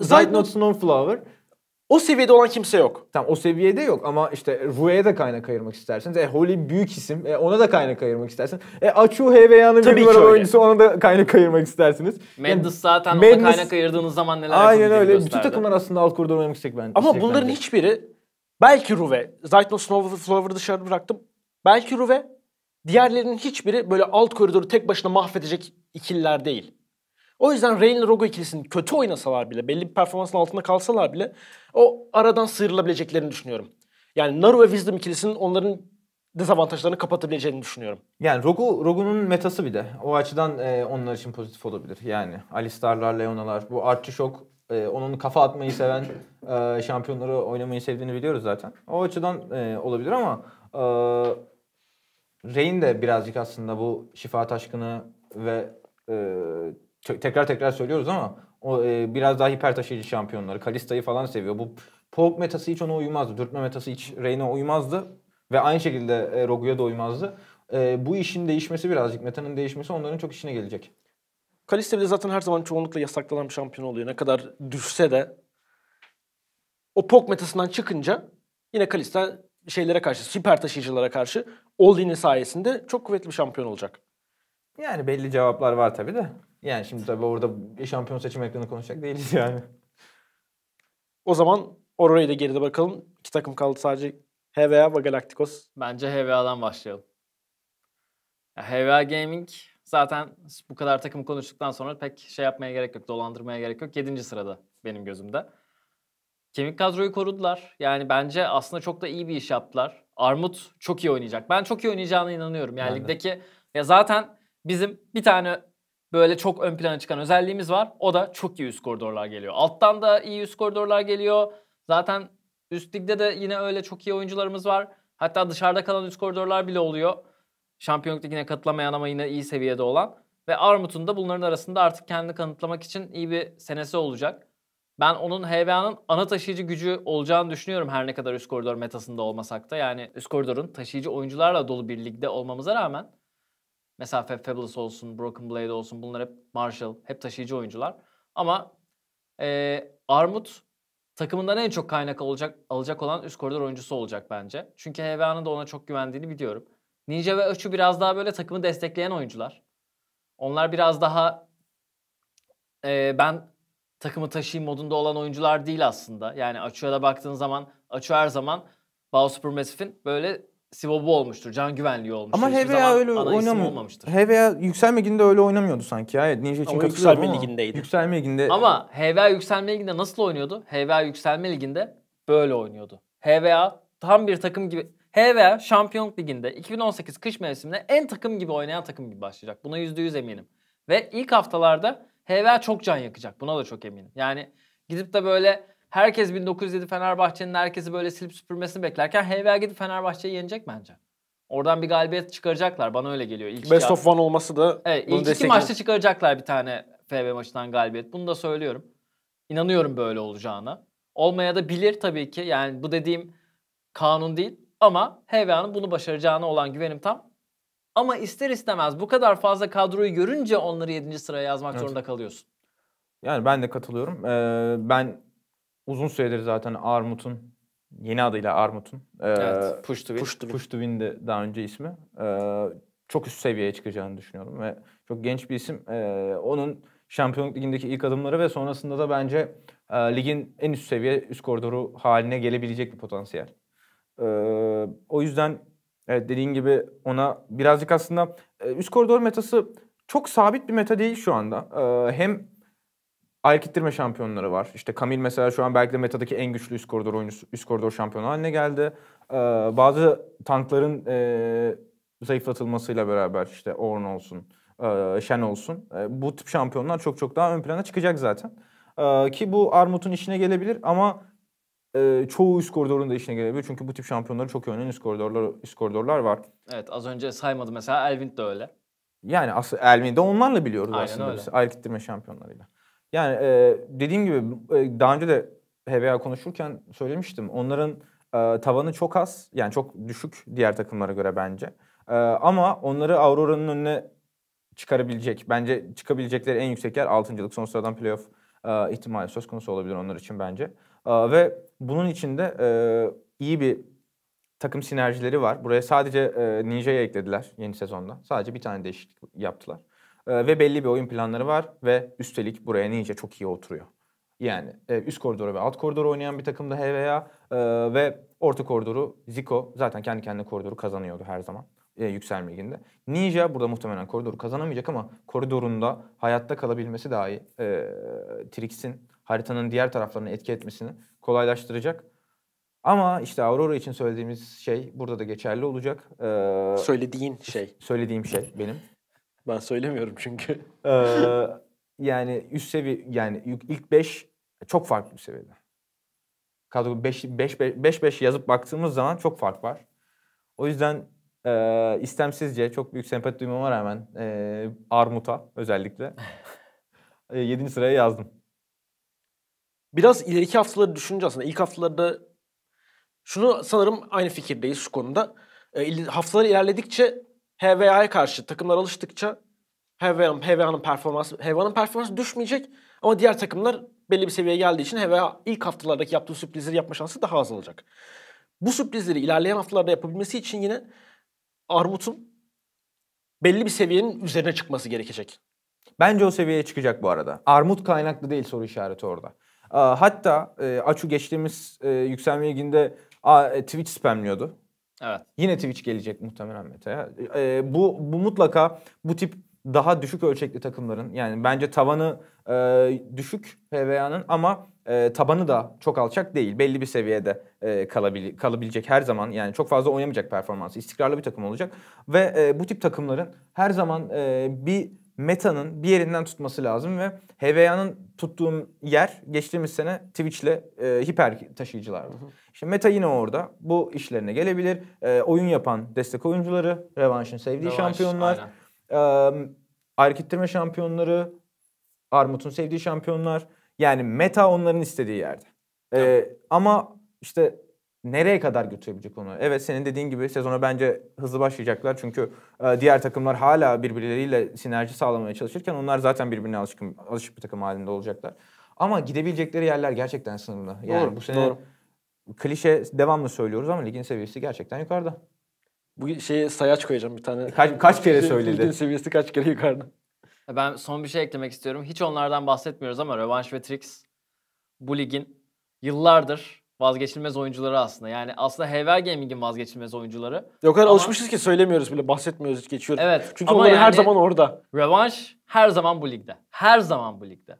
Zeidnot, Snowflower. O seviyede olan kimse yok. Tamam o seviyede yok ama işte Rue'ye de kaynak ayırmak istersiniz. Holy büyük isim. Ona da kaynak ayırmak istersin. Achu HVA'nın bir numaralı oyuncusu ona da kaynak ayırmak istersiniz. Madness zaten ona kaynak ayırdığınız zaman neler aynen öyle. Gösterdi. Bütün takımlar aslında alt koridor oynamak istek bence. Ama bunların hiçbiri belki Rue, Zeidnot Snowflower'ı dışarı bıraktım. Belki Rue, diğerlerinin hiçbiri böyle alt koridoru tek başına mahvedecek ikililer değil. O yüzden Rain ile Rogue ikilisinin kötü oynasalar bile, belli bir performansın altında kalsalar bile o aradan sıyrılabileceklerini düşünüyorum. Yani Naru ve Wisdom ikilisinin onların dezavantajlarını kapatabileceğini düşünüyorum. Yani Rogue'nun metası bir de. O açıdan onlar için pozitif olabilir. Yani Alistar'lar, Leona'lar, bu Archie Shock onun kafa atmayı seven şampiyonları oynamayı sevdiğini biliyoruz zaten. O açıdan olabilir ama Reign de birazcık aslında bu şifa taşkını ve tekrar söylüyoruz ama o biraz daha hiper taşıyıcı şampiyonları. Kalista'yı falan seviyor. Bu Polk metası hiç ona uymazdı. Dürtme metası hiç Reign'e uymazdı. Ve aynı şekilde Rogue'ya da uymazdı. Bu işin değişmesi birazcık, metanın değişmesi onların çok işine gelecek. Kalista bile zaten her zaman çoğunlukla yasaklanan bir şampiyon oluyor. Ne kadar düşse de o Polk metasından çıkınca yine Kalista şeylere karşı, hiper taşıyıcılara karşı All-In'in sayesinde çok kuvvetli bir şampiyon olacak. Yani belli cevaplar var tabii de. Yani şimdi tabii orada şampiyon seçim ekranı konuşacak değiliz yani. O zaman Aurora'yı da geride bakalım. 2 takım kaldı sadece. HVA ve Galacticos. Bence HVA'dan başlayalım. Ya, HVA Gaming zaten bu kadar takım konuştuktan sonra pek şey yapmaya gerek yok, dolandırmaya gerek yok. 7. sırada benim gözümde. Kemik kadroyu korudular. Yani bence aslında çok da iyi bir iş yaptılar. Armut çok iyi oynayacak. Ben çok iyi oynayacağına inanıyorum. Yani Ben de. ligdeki ya zaten bizim bir tane böyle çok ön plana çıkan özelliğimiz var. O da çok iyi üst koridorlar geliyor. Alttan da iyi üst koridorlar geliyor. Zaten üst ligde de yine öyle çok iyi oyuncularımız var. Hatta dışarıda kalan üst koridorlar bile oluyor. Şampiyonluk Ligi'ne katılamayan ama yine iyi seviyede olan. Ve Armut'un da bunların arasında artık kendini kanıtlamak için iyi bir senesi olacak. Ben onun HVA'nın ana taşıyıcı gücü olacağını düşünüyorum her ne kadar üst koridor metasında olmasak da. Yani üst koridorun taşıyıcı oyuncularla dolu bir ligde olmamıza rağmen mesela Fabulous olsun, Broken Blade olsun bunlar hep Marshall, hep taşıyıcı oyuncular. Ama Armut takımından en çok kaynak alacak olan üst koridor oyuncusu olacak bence. Çünkü HVA'nın da ona çok güvendiğini biliyorum. Ninja ve Öçü biraz daha böyle takımı destekleyen oyuncular. Onlar biraz daha ben takımı taşıyayım modunda olan oyuncular değil aslında. Yani Açu'ya da baktığın zaman Açu her zaman Bao Supermassive'in böyle sibobu olmuştur. Can güvenliği olmuştur. Ama Hiçbir HVA zaman öyle ana isim oynamıyor. olmamıştır. HVA Yükselme Ligi'nde öyle oynamıyordu sanki ya. Evet, Ninja için Ama katılıyorum Yükselme ama Ligi'ndeydi. Yükselme Ligi'nde Ama HVA Yükselme Ligi'nde nasıl oynuyordu? HVA Yükselme Ligi'nde böyle oynuyordu. HVA tam bir takım gibi. HVA Şampiyonluk Ligi'nde 2018 kış mevsiminde en takım gibi oynayan takım gibi başlayacak. Buna %100 eminim. Ve ilk haftalarda HVA çok can yakacak. Buna da çok eminim. Yani gidip de böyle herkes 1907 Fenerbahçe'nin herkesi böyle silip süpürmesini beklerken HVA gidip Fenerbahçe'yi yenecek bence. Oradan bir galibiyet çıkaracaklar. Bana öyle geliyor. İlk Best of one olması da evet, bunu ilk iki destekleyen- maçta çıkaracaklar bir tane FB maçından galibiyet. Bunu da söylüyorum. İnanıyorum böyle olacağına. Olmaya da bilir tabii ki. Yani bu dediğim kanun değil. Ama HVA'nın bunu başaracağına olan güvenim tam. Ama ister istemez bu kadar fazla kadroyu görünce onları 7. sıraya yazmak Evet. zorunda kalıyorsun. yani ben de katılıyorum. Ben uzun süredir zaten Armut'un yeni adıyla Armut'un Evet. Push to win. Push to Win'de daha önce ismi. Çok üst seviyeye çıkacağını düşünüyorum ve çok genç bir isim. Onun Şampiyonluk Ligi'ndeki ilk adımları ve sonrasında da bence ligin en üst seviye, üst koridoru haline gelebilecek bir potansiyel. O yüzden evet, dediğin gibi ona birazcık aslında üst koridor metası çok sabit bir meta değil şu anda. Hem ayak ittirme şampiyonları var. İşte Camille mesela şu an belki de metadaki en güçlü üst koridor oyuncusu, üst koridor şampiyonu haline geldi. Bazı tankların zayıflatılmasıyla beraber işte Ornn olsun, Shen olsun. Bu tip şampiyonlar çok daha ön plana çıkacak zaten. Ki bu Armut'un işine gelebilir ama çoğu üst koridorun da işine gelebilir. Çünkü bu tip şampiyonları çok oynayan üst koridorlar var. Evet, az önce saymadım mesela Elvind de öyle. Yani aslında Elvin'i de onlarla biliyoruz Aynen aslında öyle. biz. Ayak ittirme şampiyonlarıyla. Yani dediğim gibi daha önce de HVA konuşurken söylemiştim. Onların tavanı çok az. Yani çok düşük diğer takımlara göre bence. Ama onları Aurora'nın önüne çıkarabilecek. Bence çıkabilecekleri en yüksek yer 6.'lık. Son sıradan playoff ihtimali söz konusu olabilir onlar için bence. Ve bunun için de iyi bir takım sinerjileri var. Buraya sadece Ninja'yı eklediler yeni sezonda. Sadece bir tane değişiklik yaptılar. Ve belli bir oyun planları var ve üstelik buraya Ninja çok iyi oturuyor. Yani üst koridoru ve alt koridoru oynayan bir takımda HVA ve orta koridoru Zico zaten kendi kendine koridoru kazanıyordu her zaman Yükselme Ligi'nde. Ninja burada muhtemelen koridoru kazanamayacak ama koridorunda hayatta kalabilmesi dahi Trix'in haritanın diğer taraflarına etki etmesini kolaylaştıracak. Ama işte Aurora için söylediğimiz şey burada da geçerli olacak. Söylediğin şey. Söylediğim şey benim. Ben söylemiyorum çünkü. Yani üst seviye yani ilk 5 çok farklı bir seviyede. Kadro 5-5 yazıp baktığımız zaman çok fark var. O yüzden istemsizce çok büyük sempati duymama rağmen Armut'a özellikle 7. sıraya yazdım. Biraz ileriki haftaları düşününce aslında ilk haftalarda şunu sanırım aynı fikirdeyiz şu konuda. Haftalar ilerledikçe HVA'ya karşı takımlar alıştıkça HVA'nın performansı düşmeyecek ama diğer takımlar belli bir seviyeye geldiği için HVA ilk haftalardaki yaptığı sürprizleri yapma şansı daha az olacak. Bu sürprizleri ilerleyen haftalarda yapabilmesi için yine Armut'un belli bir seviyenin üzerine çıkması gerekecek. Bence o seviyeye çıkacak bu arada. Armut kaynaklı değil soru işareti orada. Hatta Açu geçtiğimiz yükselme liginde Twitch spamliyordu. Evet. Yine Twitch gelecek muhtemelen Meta'ya. Bu mutlaka bu tip daha düşük ölçekli takımların, yani bence tavanı düşük HVA'nın ama tabanı da çok alçak değil. Belli bir seviyede kalabilecek her zaman, yani çok fazla oynamayacak performansı. İstikrarlı bir takım olacak. Ve bu tip takımların her zaman bir metanın bir yerinden tutması lazım ve HVA'nın tuttuğum yer geçtiğimiz sene Twitch'le hiper taşıyıcılardı. İşte meta yine orada. Bu işlerine gelebilir. Oyun yapan destek oyuncuları, Revanche'ın sevdiği şampiyonlar, ayrık ittirme şampiyonları, Armut'un sevdiği şampiyonlar. Yani meta onların istediği yerde. Ama işte nereye kadar götürebilecek onu? Evet, senin dediğin gibi sezona bence hızlı başlayacaklar. Çünkü diğer takımlar hala birbirleriyle sinerji sağlamaya çalışırken onlar zaten birbirine alışık bir takım halinde olacaklar. Ama gidebilecekleri yerler gerçekten sınırlı. Yani Doğru, bu sene klişe devamlı söylüyoruz ama ligin seviyesi gerçekten yukarıda. Bu sayaç koyacağım bir tane. Kaç kere söyledi? Ligin seviyesi kaç kere yukarıda. Ben son bir şey eklemek istiyorum. Hiç onlardan bahsetmiyoruz ama Revanche ve Trix bu ligin yıllardır vazgeçilmez oyuncuları aslında. Yani aslında HVA Gaming'in vazgeçilmez oyuncuları. O kadar Ama- alışmışız ki söylemiyoruz bile, bahsetmiyoruz, hiç geçiyoruz. Evet. Çünkü ama onların her yani zaman orada. Revanche her zaman bu ligde. Her zaman bu ligde.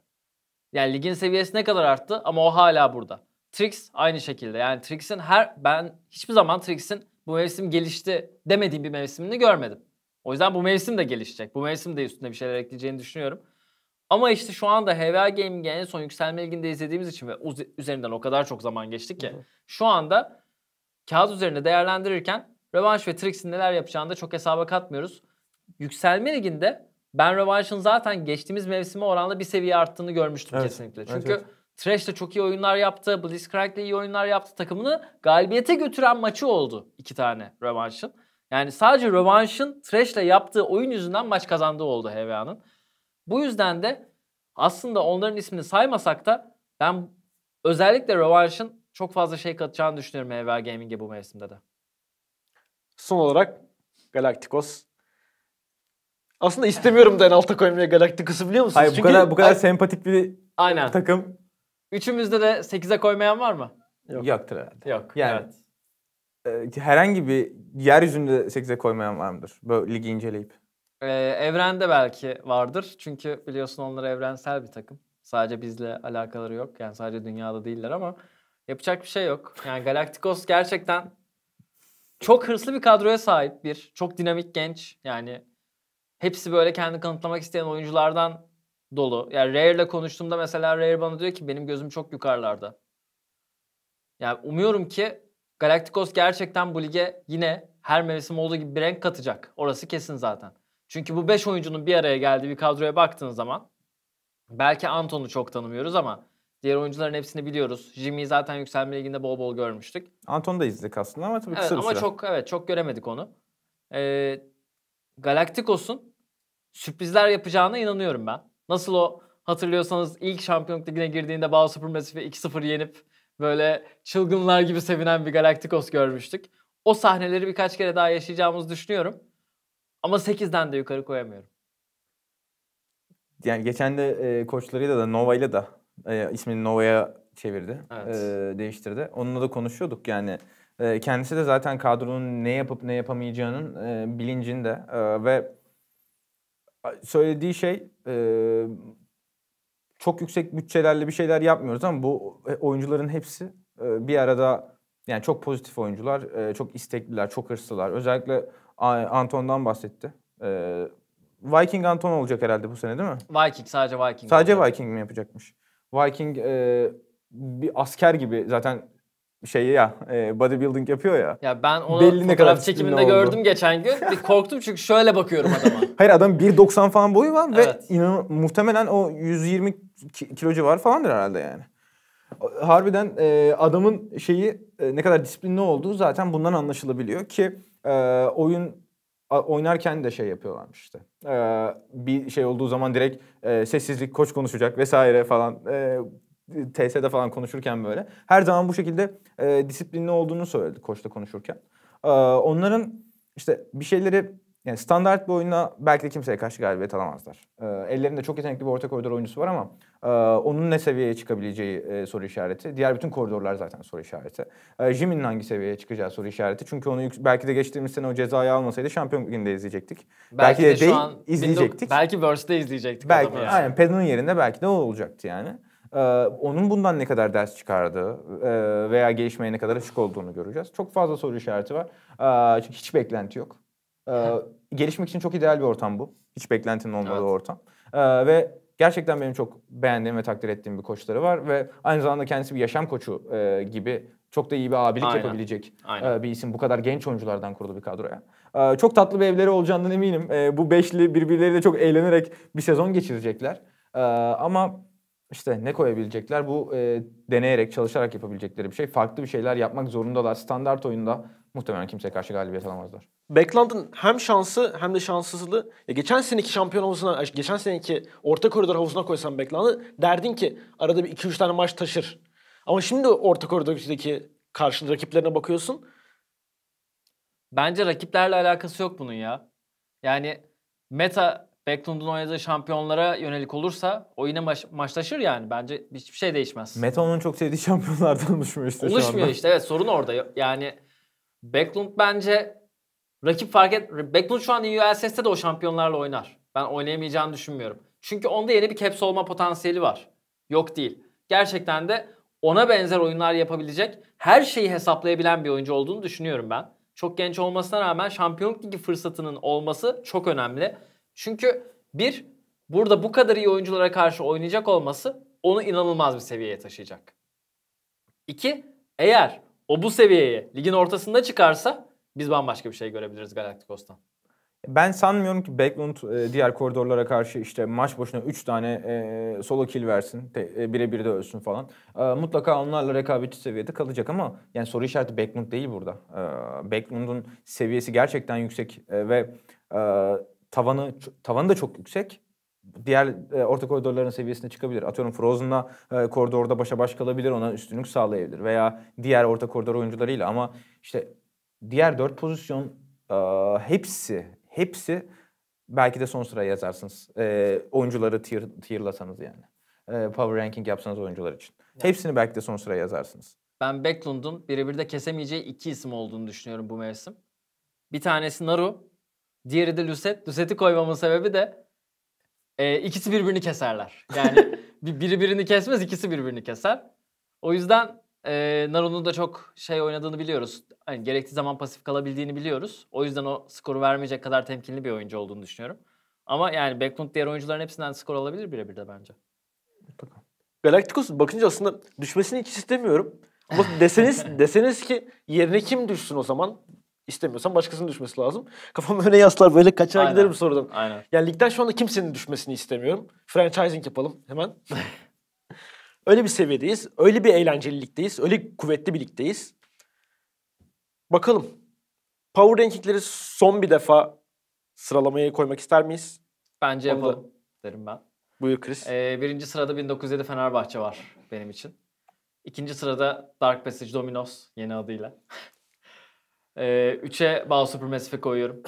Yani ligin seviyesi ne kadar arttı ama o hala burada. Trix aynı şekilde. Yani Trix'in ben hiçbir zaman Trix'in bu mevsim gelişti demediğim bir mevsimini görmedim. O yüzden bu mevsim de gelişecek. Bu mevsim de üstüne bir şeyler ekleyeceğini düşünüyorum. Ama işte şu anda HVA Gaming'i en son yükselme liginde izlediğimiz için ve üzerinden o kadar çok zaman geçti ki şu anda kağıt üzerinde değerlendirirken Revanche ve Trix'in neler yapacağını da çok hesaba katmıyoruz. Yükselme liginde ben Revanche'ın zaten geçtiğimiz mevsime oranla bir seviye arttığını görmüştüm kesinlikle. Çünkü Thresh de çok iyi oyunlar yaptı, Blitzcrank de iyi oyunlar yaptı. Takımını galibiyete götüren maçı oldu 2 tane Revanche'ın. Yani sadece Revanche'ın Thresh'le yaptığı oyun yüzünden maç kazandığı oldu HVA'nın. Bu yüzden de aslında onların ismini saymasak da ben özellikle Revanche'ın çok fazla şey katacağını düşünüyorum HVA Gaming'e bu mevsimde de. Son olarak Galacticos. Aslında istemiyorum da en alta koymaya Galacticos'u, biliyor musunuz? Hayır, Çünkü bu kadar sempatik bir Aynen. takım Üçümüzde de 8'e koymayan var mı? yoktur herhalde. Yok. Yani Evet. herhangi bir yeryüzünde 8'e koymayan var mıdır? Böyle ligi inceleyip. Evrende belki vardır. Çünkü biliyorsun onlar evrensel bir takım. Sadece bizle alakaları yok. Yani sadece dünyada değiller ama yapacak bir şey yok. Yani Galacticos gerçekten çok hırslı bir kadroya sahip çok dinamik genç. Yani hepsi böyle kendini kanıtlamak isteyen oyunculardan dolu. Yani Rare'le konuştuğumda mesela Rare bana diyor ki benim gözüm çok yukarılarda. Yani umuyorum ki Galacticos gerçekten bu lige yine her mevsim olduğu gibi bir renk katacak. Orası kesin zaten. Çünkü bu 5 oyuncunun bir araya geldiği bir kadroya baktığın zaman belki Anton'u çok tanımıyoruz ama diğer oyuncuların hepsini biliyoruz. Jimmy'yi zaten yükselme liginde bol bol görmüştük. Anton'u da izledik aslında ama tabii Evet, kısa bir ama süre. çok göremedik onu. Galacticos'un sürprizler yapacağına inanıyorum ben. Nasıl o hatırlıyorsanız ilk Şampiyonluk Ligi'ne girdiğinde Bao Supermassive'i 2-0 yenip böyle çılgınlar gibi sevinen bir Galacticos görmüştük. O sahneleri birkaç kere daha yaşayacağımızı düşünüyorum. Ama 8'den de yukarı koyamıyorum. Yani geçen de koçlarıyla da Nova'yla da ismini Nova'ya çevirdi. Evet. Değiştirdi. Onunla da konuşuyorduk yani. Kendisi de zaten kadronun ne yapıp ne yapamayacağının bilincinde ve söylediği şey çok yüksek bütçelerle bir şeyler yapmıyoruz ama bu oyuncuların hepsi bir arada, yani çok pozitif oyuncular, çok istekliler, çok hırslılar. Özellikle Anton'dan bahsetti. Viking Anton olacak herhalde bu sene değil mi? Viking, sadece Viking. Sadece olacak. Viking mi yapacakmış? Viking bir asker gibi zaten şeyi ya bodybuilding yapıyor ya. Ya ben onu Belli ne kadar fotoğraf disiplinli çekiminde oldu. gördüm geçen gün. Bir korktum çünkü şöyle bakıyorum adama. Hayır adam 1.90 falan boyu var Evet. ve muhtemelen o 120 kilo civarı falandır herhalde yani. Harbiden adamın şeyi ne kadar disiplinli olduğu zaten bundan anlaşılabiliyor ki oynarken de şey yapıyorlarmış işte. Bir şey olduğu zaman direkt sessizlik, koç konuşacak vesaire falan. TS'de falan konuşurken böyle. Her zaman bu şekilde disiplinli olduğunu söyledi koçla konuşurken. Onların işte bir şeyleri yani standart bir oyuna belki de kimseye karşı galibiyet alamazlar. Ellerinde çok yetenekli bir orta koridor oyuncusu var ama onun ne seviyeye çıkabileceği soru işareti. Diğer bütün koridorlar zaten soru işareti. Jimmy'nin hangi seviyeye çıkacağı soru işareti. Çünkü onu belki de geçtiğimiz sene o cezayı almasaydı Şampiyon Ligi'nde izleyecektik. Belki de şu değil, an izleyecektik. Belki Worst'te izleyecektik Belki adamı yani. aynen Pedro'nun yerinde belki de o olacaktı yani. Onun bundan ne kadar ders çıkardığı veya gelişmeye ne kadar açık olduğunu göreceğiz. Çok fazla soru işareti var. Çünkü hiç beklenti yok. Gelişmek için çok ideal bir ortam bu. Hiç beklentinin olmadığı ortam. Ve gerçekten benim çok beğendiğim ve takdir ettiğim bir koçları var. Ve aynı zamanda kendisi bir yaşam koçu gibi çok da iyi bir abilik yapabilecek bir isim. Bu kadar genç oyunculardan kurulu bir kadroya. Çok tatlı bir evleri olacağından eminim. Bu beşli birbirleriyle çok eğlenerek bir sezon geçirecekler. Ama işte ne koyabilecekler? Bu deneyerek, çalışarak yapabilecekleri bir şey. Farklı bir şeyler yapmak zorundalar. Standart oyunda muhtemelen kimseye karşı galibiyet alamazlar. Backland'ın hem şansı hem de şanssızlığı. Geçen seneki şampiyon havuzuna, geçen seneki orta koridor havuzuna koysan Backland'ı derdin ki arada bir 2-3 tane maç taşır. Ama şimdi orta koridordaki karşı rakiplerine bakıyorsun. Bence rakiplerle alakası yok bunun ya. Yani meta Backlund'un oynadığı şampiyonlara yönelik olursa o yine maçlaşır yani. Bence hiçbir şey değişmez. Meta onun çok sevdiği şampiyonlardan oluşmuyor işte şu anda. Oluşmuyor işte, evet, sorun orada. Yani Backlund bence rakip fark et. Backlund şu an ULCS'te de o şampiyonlarla oynar. Ben oynayamayacağını düşünmüyorum. Çünkü onda yeni bir caps olma potansiyeli var. Yok değil. Gerçekten de ona benzer oyunlar yapabilecek, her şeyi hesaplayabilen bir oyuncu olduğunu düşünüyorum ben. Çok genç olmasına rağmen Şampiyonluk Ligi fırsatının olması çok önemli. Çünkü burada bu kadar iyi oyunculara karşı oynayacak olması onu inanılmaz bir seviyeye taşıyacak. 2, eğer o bu seviyeye ligin ortasında çıkarsa biz bambaşka bir şey görebiliriz Galacticos'tan. Ben sanmıyorum ki Backlund diğer koridorlara karşı işte maç başına 3 tane solo kill versin, birebir de ölsün falan. Mutlaka onlarla rekabetçi seviyede kalacak ama yani soru işareti Backlund değil burada. Backlund'un seviyesi gerçekten yüksek ve tavanı da çok yüksek. Diğer orta koridorların seviyesine çıkabilir. Atıyorum Frozen'la koridorda başa baş kalabilir, ona üstünlük sağlayabilir. Veya diğer orta koridor oyuncularıyla ama işte diğer 4 pozisyon hepsi belki de son sıraya yazarsınız. Oyuncuları tierlasanız yani. Power ranking yapsanız oyuncular için. Hepsini belki de son sıraya yazarsınız. Ben Backlund'un birebir de kesemeyeceği 2 isim olduğunu düşünüyorum bu mevsim. Bir tanesi Naru, diğeri de Lucet. Lucet'i koymamın sebebi de ikisi birbirini keserler. Yani biri birini kesmez, ikisi birbirini keser. O yüzden Naru'nun da çok oynadığını biliyoruz. Yani gerektiği zaman pasif kalabildiğini biliyoruz. O yüzden o skoru vermeyecek kadar temkinli bir oyuncu olduğunu düşünüyorum. Ama yani Backlund diğer oyuncuların hepsinden skor alabilir birebir de bence. Galacticos bakınca aslında düşmesini hiç istemiyorum. Ama deseniz ki yerine kim düşsün o zaman? İstemiyorsan başkasının düşmesi lazım. Kafam öne yaslar böyle kaçar giderim sorudan. Aynen. Yani ligden şu anda kimsenin düşmesini istemiyorum. Franchising yapalım hemen. Öyle bir seviyedeyiz. Öyle bir eğlenceli ligdeyiz. Öyle kuvvetli bir ligdeyiz. Bakalım. Power rankingleri son bir defa sıralamaya koymak ister miyiz? Bence yapalım derim ben. Buyur Chris. Birinci sırada 1907 Fenerbahçe var benim için. İkinci sırada Dark Passage Dominos yeni adıyla. 3'e Bao Supermassive'i koyuyorum.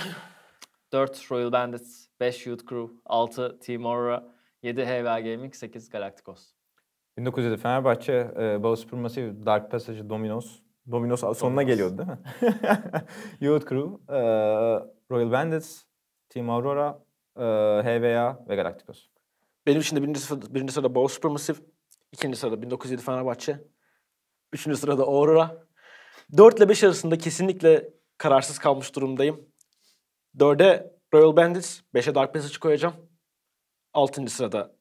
4 Royal Bandits, 5 Youth Crew, 6 Team Aurora, 7 HVA Gaming, 8 Galacticos. 1907 Fenerbahçe, Bao Supermassive, Dark Passage, Dominos sonuna geliyordu değil mi? Youth Crew, Royal Bandits, Team Aurora, HVA ve Galacticos. Benim için de birinci sırada Bao Supermassive, ikinci sırada 1907 Fenerbahçe, üçüncü sırada Aurora. 4 ile 5 arasında kesinlikle kararsız kalmış durumdayım. 4'e Royal Bandits, 5'e Dark Passage koyacağım. 6. sırada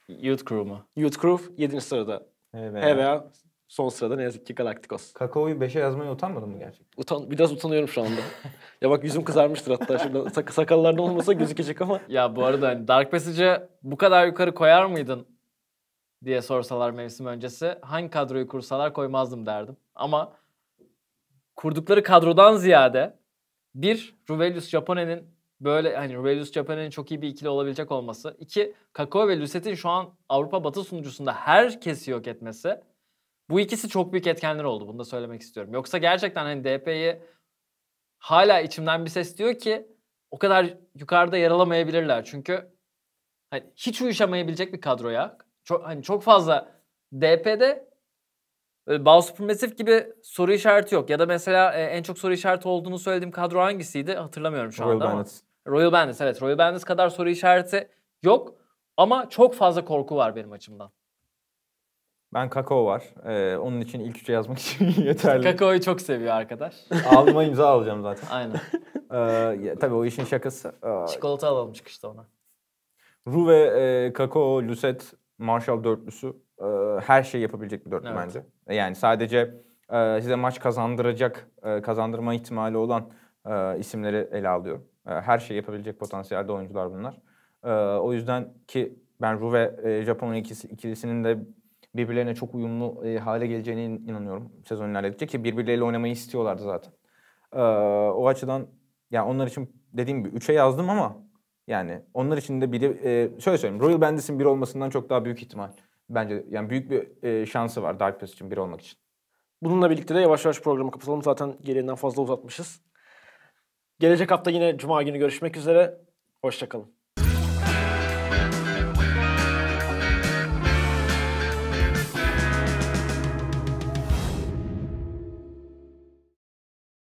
Youth Crew mu? Youth Crew, 7. sırada HVA. HVA, Son sırada ne yazık ki Galacticos. Kakao'yu 5'e yazmaya utanmadın mı gerçekten? Biraz utanıyorum şu anda. Ya bak yüzüm kızarmıştır hatta. Şurada sakallardan olmasa gözükecek ama. Ya bu arada hani Dark Passage'ı bu kadar yukarı koyar mıydın diye sorsalar mevsim öncesi hangi kadroyu kursalar koymazdım derdim. Ama kurdukları kadrodan ziyade bir, Ruvelius Japone'nin böyle hani Ruvelius Japone'nin çok iyi bir ikili olabilecek olması. İki, Kakao ve Lucet'in şu an Avrupa Batı sunucusunda herkesi yok etmesi. Bu ikisi çok büyük etkenler oldu. Bunu da söylemek istiyorum. Yoksa gerçekten hani DP'yi hala içimden bir ses diyor ki o kadar yukarıda yer alamayabilirler. Çünkü hani hiç uyuşamayabilecek bir kadroya. Çok fazla DP'de Bao Supermassive gibi soru işareti yok. Ya da mesela en çok soru işareti olduğunu söylediğim kadro hangisiydi? Hatırlamıyorum şu anda ama. Royal Bandits, evet. Royal Bandits kadar soru işareti yok. Ama çok fazla korku var benim açımdan. Ben Kakao var. Onun için ilk 3'e yazmak için yeterli. Kakao'yu çok seviyor arkadaş. Alma imza alacağım zaten. Aynen. Tabii o işin şakası. Çikolata alalım çıkışta ona. Ruve, Kakao, Lucet, Marshall dörtlüsü her şeyi yapabilecek bir dörtlü Evet. bence. Yani sadece size maç kazandırma ihtimali olan isimleri ele alıyor. Her şeyi yapabilecek potansiyelde oyuncular bunlar. O yüzden ki ben Ruve, Japon ikilisinin de birbirlerine çok uyumlu hale geleceğine inanıyorum sezon ilerledikçe ki birbirleriyle oynamayı istiyorlardı zaten. O açıdan yani onlar için dediğim gibi 3'e yazdım ama yani onlar için de biri şöyle söyleyeyim. Royal Bandits'in biri olmasından çok daha büyük ihtimal. Bence yani büyük bir şansı var Dark Pass için biri olmak için. Bununla birlikte de yavaş yavaş programı kapatalım. Zaten gereğinden fazla uzatmışız. Gelecek hafta yine Cuma günü görüşmek üzere. Hoşça kalın.